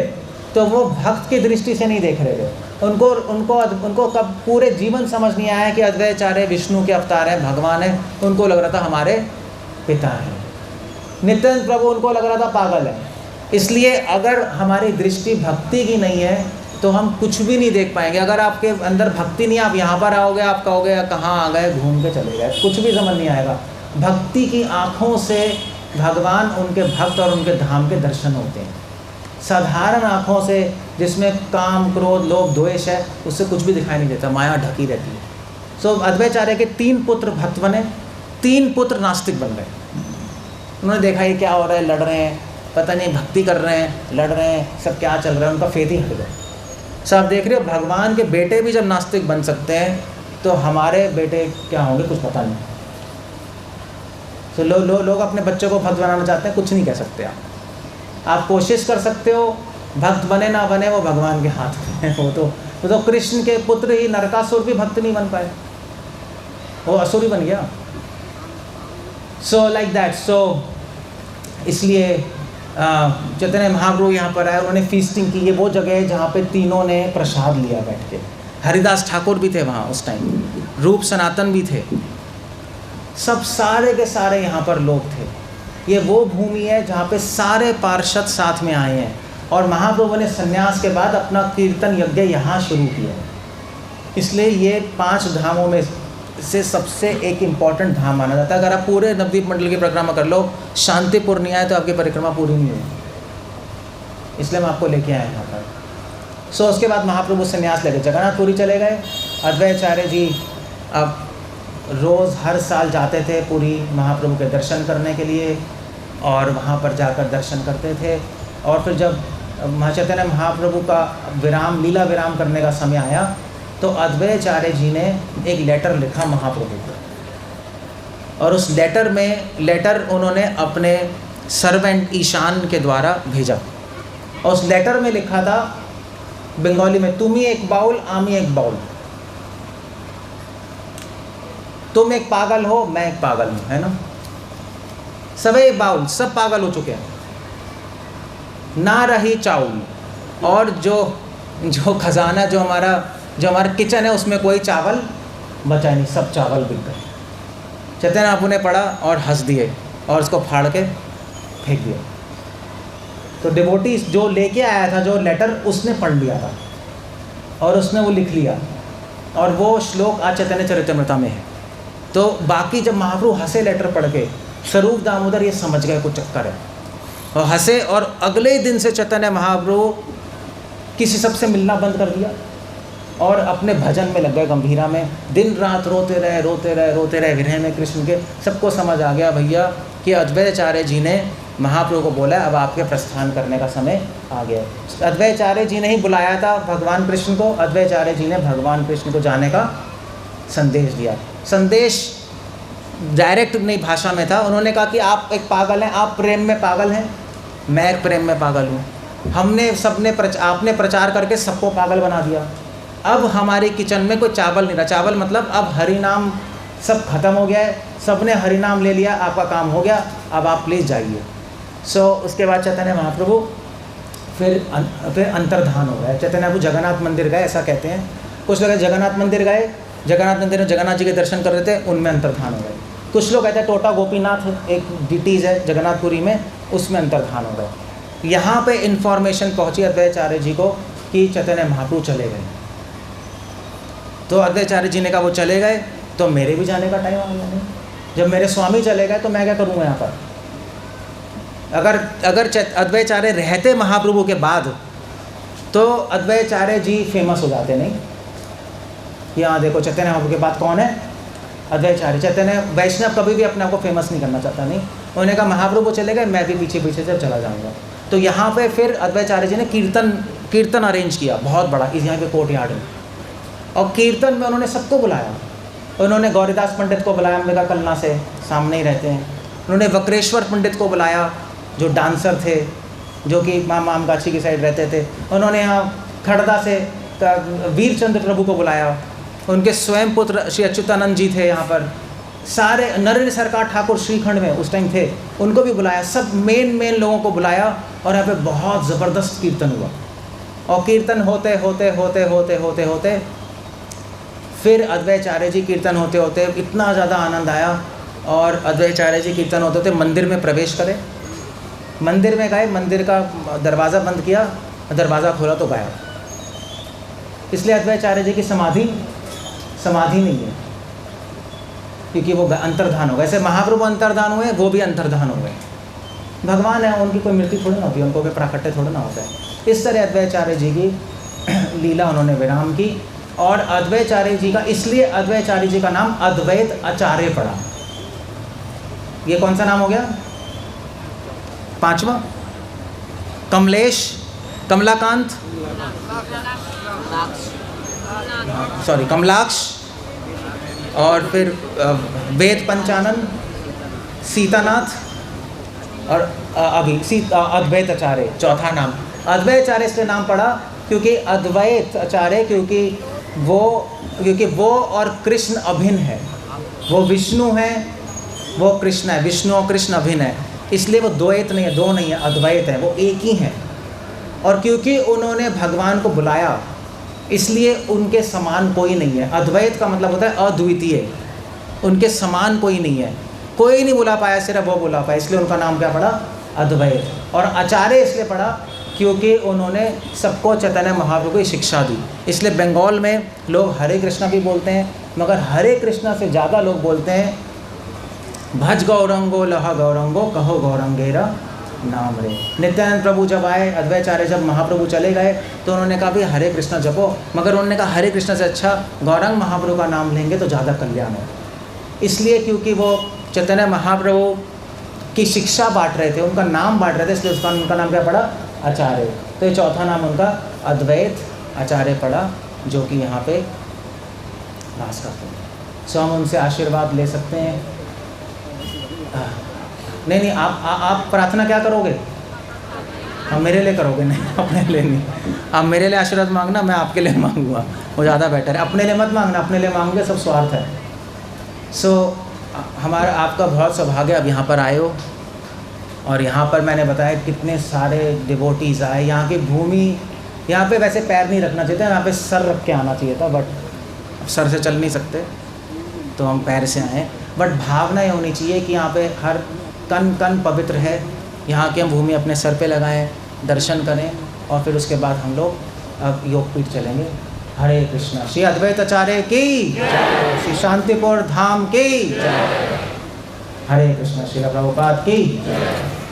तो वो भक्त की दृष्टि से नहीं देख रहे थे। उनको कब पूरे जीवन समझ नहीं आया कि अद्वैताचार्य विष्णु के अवतार हैं, भगवान है। उनको लग रहा था हमारे पिता हैं। नित्यानंद प्रभु उनको लग रहा था पागल है। इसलिए अगर हमारी दृष्टि भक्ति की नहीं है तो हम कुछ भी नहीं देख पाएंगे। अगर आपके अंदर भक्ति नहीं, आप यहाँ पर आओगे, आप कहोगे कहाँ आ गए, घूम के चले गए, कुछ भी समझ नहीं आएगा। भक्ति की आँखों से भगवान, उनके भक्त और उनके धाम के दर्शन होते हैं। साधारण आँखों से जिसमें काम, क्रोध, लोभ, द्वेष है, उससे कुछ भी दिखाई नहीं देता, माया ढकी रहती है। सो अद्वैताचार्य के 3 पुत्र भक्त बने, 3 पुत्र नास्तिक बन गए। उन्होंने देखा ये क्या हो रहा है, लड़ रहे हैं, पता नहीं भक्ति कर रहे हैं, लड़ रहे हैं, सब क्या चल रहा है, उनका फेथ ही हट गया। सब आप देख रहे हो, भगवान के बेटे भी जब नास्तिक बन सकते हैं तो हमारे बेटे क्या होंगे कुछ पता नहीं। तो लोग अपने बच्चों को भक्त बनाना चाहते हैं, कुछ नहीं कह सकते आप कोशिश कर सकते हो, भक्त बने ना बने वो भगवान के हाथ में है। वो तो कृष्ण के पुत्र ही नरकासुर भी भक्त नहीं बन पाए, वो असुर ही बन गया। So like that. सो इसलिए चैतन्य महाप्रभु यहाँ पर आए, उन्होंने फीस्टिंग की। ये वो जगह है जहाँ पे तीनों ने प्रसाद लिया बैठ के। हरिदास ठाकुर भी थे वहाँ उस टाइम, रूप सनातन भी थे, सब सारे के सारे यहाँ पर लोग थे। ये वो भूमि है जहाँ पे सारे पार्षद साथ में आए हैं। और महाप्रभु ने संन्यास के बाद अपना कीर्तन यज्ञ यहाँ शुरू किया। इसलिए ये 5 धामों में से सबसे एक इम्पॉर्टेंट धाम माना जाता है। अगर आप पूरे नवद्वीप मंडल की परिक्रमा कर लो, शांतिपुर नहीं आए तो आपकी परिक्रमा पूरी नहीं हुई। इसलिए मैं आपको लेके आया यहाँ पर। सो उसके बाद महाप्रभु संन्यास लेके जगन्नाथपुरी चले गए। अद्वैताचार्य जी अब रोज़ हर साल जाते थे पुरी महाप्रभु के दर्शन करने के लिए, और वहाँ पर जाकर दर्शन करते थे। और फिर जब चैतन्य महाप्रभु का विराम, लीला विराम करने का समय आया, तो अद्वैताचार्य जी ने एक लेटर लिखा महाप्रभु को। और उस लेटर उन्होंने अपने सर्वेंट ईशान के द्वारा भेजा। और उस लेटर में लिखा था बंगाली में, तुम ही एक बाउल, आमी एक बाउल। तुम एक पागल हो, मैं एक पागल हूँ, है ना। सब एक बाउल, सब पागल हो चुके हैं, ना रही चावल। और जो खजाना, जो हमारा किचन है, उसमें कोई चावल बचा नहीं, सब चावल बिक गए। चैतन्य महाप्रभु ने पढ़ा और हंस दिए और उसको फाड़ के फेंक दिया। तो डिवोटी जो लेके आया था जो लेटर, उसने पढ़ लिया था और उसने वो लिख लिया, और वो श्लोक आज चैतन्य चरितामृत में है। तो बाकी जब महाप्रभु हंसे लेटर पढ़ के, स्वरूप दामोदर ये समझ गए कुछ चक्कर है, और हंसे। और अगले दिन से चैतन्य महाप्रभु किसी सबसे मिलना बंद कर दिया और अपने भजन में लग गए, गंभीरा में। दिन रात रोते रहे विरह में कृष्ण के। सबको समझ आ गया भैया कि अद्वैताचार्य जी ने महाप्रभु को बोला अब आपके प्रस्थान करने का समय आ गया। अद्वैताचार्य जी ने ही बुलाया था भगवान कृष्ण को, अद्वैताचार्य जी ने भगवान कृष्ण को जाने का संदेश दिया। संदेश डायरेक्ट नहीं भाषा में था। उन्होंने कहा कि आप एक पागल हैं, आप प्रेम में पागल हैं, मैं एक प्रेम में पागल हूँ। आपने प्रचार करके सबको पागल बना दिया। अब हमारी किचन में कोई चावल नहीं रहा। चावल मतलब अब हरि नाम सब खत्म हो गया है, सबने हरि नाम ले लिया, आपका काम हो गया, अब आप प्लीज़ जाइए। सो उसके बाद चैतन्य महाप्रभु फिर अंतर्धान हो गए। चैतन्य महाप्रभु जगन्नाथ मंदिर गए, ऐसा कहते हैं कुछ लोग। जगन्नाथ मंदिर गए, जगन्नाथ मंदिर में जगन्नाथ जी के दर्शन कर रहे थे, उनमें अंतर्धान हो गए। कुछ लोग कहते हैं टोटा गोपीनाथ एक डिटीज़ है जगन्नाथपुरी में, उसमें अंतर्धान हो गए। यहाँ पे इन्फॉर्मेशन पहुँची अद्वैताचार्य जी को कि चैतन्य महाप्रभु चले गए। तो अद्वैताचार्य जी ने कहा वो चले गए तो मेरे भी जाने का टाइम आ गया। नहीं, जब मेरे स्वामी चले गए तो मैं क्या करूँगा यहाँ पर। अगर अद्वैताचार्य रहते महाप्रभु के बाद तो अद्वैताचार्य जी फेमस हो जाते। नहीं, यहाँ देखो चैतन्य महाप्रभु के बाद कौन है, अद्वैताचार्य। चैतन्य वैष्णव कभी भी अपने आप को फेमस नहीं करना चाहता। नहीं, उन्होंने कहा महाप्रभु चले गए, मैं भी पीछे पीछे से चला जाऊँगा। तो यहाँ पे फिर अद्वैताचार्य जी ने कीर्तन अरेंज किया बहुत बड़ा, इस यहाँ पे कोर्ट यार्ड में। और कीर्तन में उन्होंने सबको बुलाया। उन्होंने गौरीदास पंडित को बुलाया, अंबिका कलना से सामने ही रहते हैं। उन्होंने वक्रेश्वर पंडित को बुलाया जो डांसर थे, जो कि मामगाछी की साइड रहते थे। उन्होंने यहाँ खड़दा से वीरचंद्र प्रभु को बुलाया। उनके स्वयं पुत्र श्री अच्युतानंद जी थे यहाँ पर। सारे नरेंद्र सरकार ठाकुर श्रीखंड में उस टाइम थे, उनको भी बुलाया। सब मेन लोगों को बुलाया और यहाँ पे बहुत ज़बरदस्त कीर्तन हुआ। और कीर्तन होते होते फिर अद्वैताचार्य जी कीर्तन होते होते इतना ज़्यादा आनंद आया, और अद्वैताचार्य जी कीर्तन होते होते मंदिर में प्रवेश करे। मंदिर में गए, मंदिर का दरवाज़ा बंद किया, दरवाज़ा खोला तो गायब। इसलिए अद्वैताचार्य जी की समाधि नहीं है, क्योंकि वो अंतर्धान हो गए। ऐसे महाप्रभु अंतर्धान हुए, वो भी अंतर्धान हो गए। भगवान है, उनकी कोई मृत्यु थोड़ी ना होती है, उनको कोई प्राकट्य थोड़ा ना होता है। इस तरह अद्वैताचार्य जी की लीला उन्होंने विराम की। और अद्वैताचार्य जी का, इसलिए अद्वैताचार्य जी का नाम अद्वैत आचार्य पड़ा। ये कौन सा नाम हो गया? पांचवा। कमलेश, कमलाकांत, सॉरी कमलाक्ष, और फिर वेद पंचानन, सीतानाथ, और अभी अद्वैत आचार्य चौथा नाम। अद्वैत आचार्य इसलिए नाम पड़ा क्योंकि अद्वैत आचार्य, क्योंकि वो और कृष्ण अभिन्न है। वो विष्णु है, वो कृष्ण है, विष्णु और कृष्ण अभिन्न है, इसलिए वो द्वैत नहीं है, दो नहीं है, अद्वैत है, वो एक ही है। और क्योंकि उन्होंने भगवान को बुलाया, इसलिए उनके समान कोई नहीं है। अद्वैत का मतलब होता है अद्वितीय, उनके समान कोई नहीं है, कोई नहीं बुला पाया, सिर्फ वो बुला पाया, इसलिए उनका नाम क्या पड़ा? अद्वैत। और आचार्य इसलिए पड़ा क्योंकि उन्होंने सबको चैतन्य महाप्रभु की शिक्षा दी। इसलिए बंगाल में लोग हरे कृष्णा भी बोलते हैं, मगर हरे कृष्णा से ज़्यादा लोग बोलते हैं भज गौरंगो लहा गौरंगो कहो गौरंगेरा नाम रे। नित्यानंद प्रभु जब आए, अद्वैताचार्य जब महाप्रभु चले गए, तो उन्होंने कहा भी हरे कृष्णा जपो, मगर उन्होंने कहा हरे कृष्णा से अच्छा गौरंग महाप्रभु का नाम लेंगे तो ज़्यादा कल्याण है। इसलिए क्योंकि वो चैतन्य महाप्रभु की शिक्षा बांट रहे थे, उनका नाम बांट रहे थे, इसलिए उनका नाम क्या पड़ा? आचार्य। तो ये चौथा नाम उनका अद्वैत आचार्य पड़ा, जो कि यहाँ पे वास करते हैं। सो हम उनसे आशीर्वाद ले सकते हैं। नहीं, आप प्रार्थना क्या करोगे? हम मेरे लिए करोगे? नहीं, अपने लिए नहीं। आप मेरे लिए आशीर्वाद मांगना, मैं आपके लिए मांगूंगा, वो ज़्यादा बेटर है। अपने लिए मत मांगना, अपने लिए मांगोगे सब स्वार्थ है। सो हमारा आपका बहुत सौभाग्य, अब यहाँ पर आए हो, और यहाँ पर मैंने बताया कितने सारे डिवोटीज़ आए। यहाँ की भूमि, यहाँ पे वैसे पैर नहीं रखना चाहिए था, यहाँ पे सर रख के आना चाहिए था, बट सर से चल नहीं सकते तो हम पैर से आए। बट भावना ये होनी चाहिए कि यहाँ पे हर कण कण पवित्र है। यहाँ की हम भूमि अपने सर पे लगाएं, दर्शन करें, और फिर उसके बाद हम लोग अब योगपीठ चलेंगे। हरे कृष्णा। श्री अद्वैत आचार्य की जय, श्री शांतिपुर धाम की जय। हरे कृष्णा। श्रील प्रभुपाद की जय।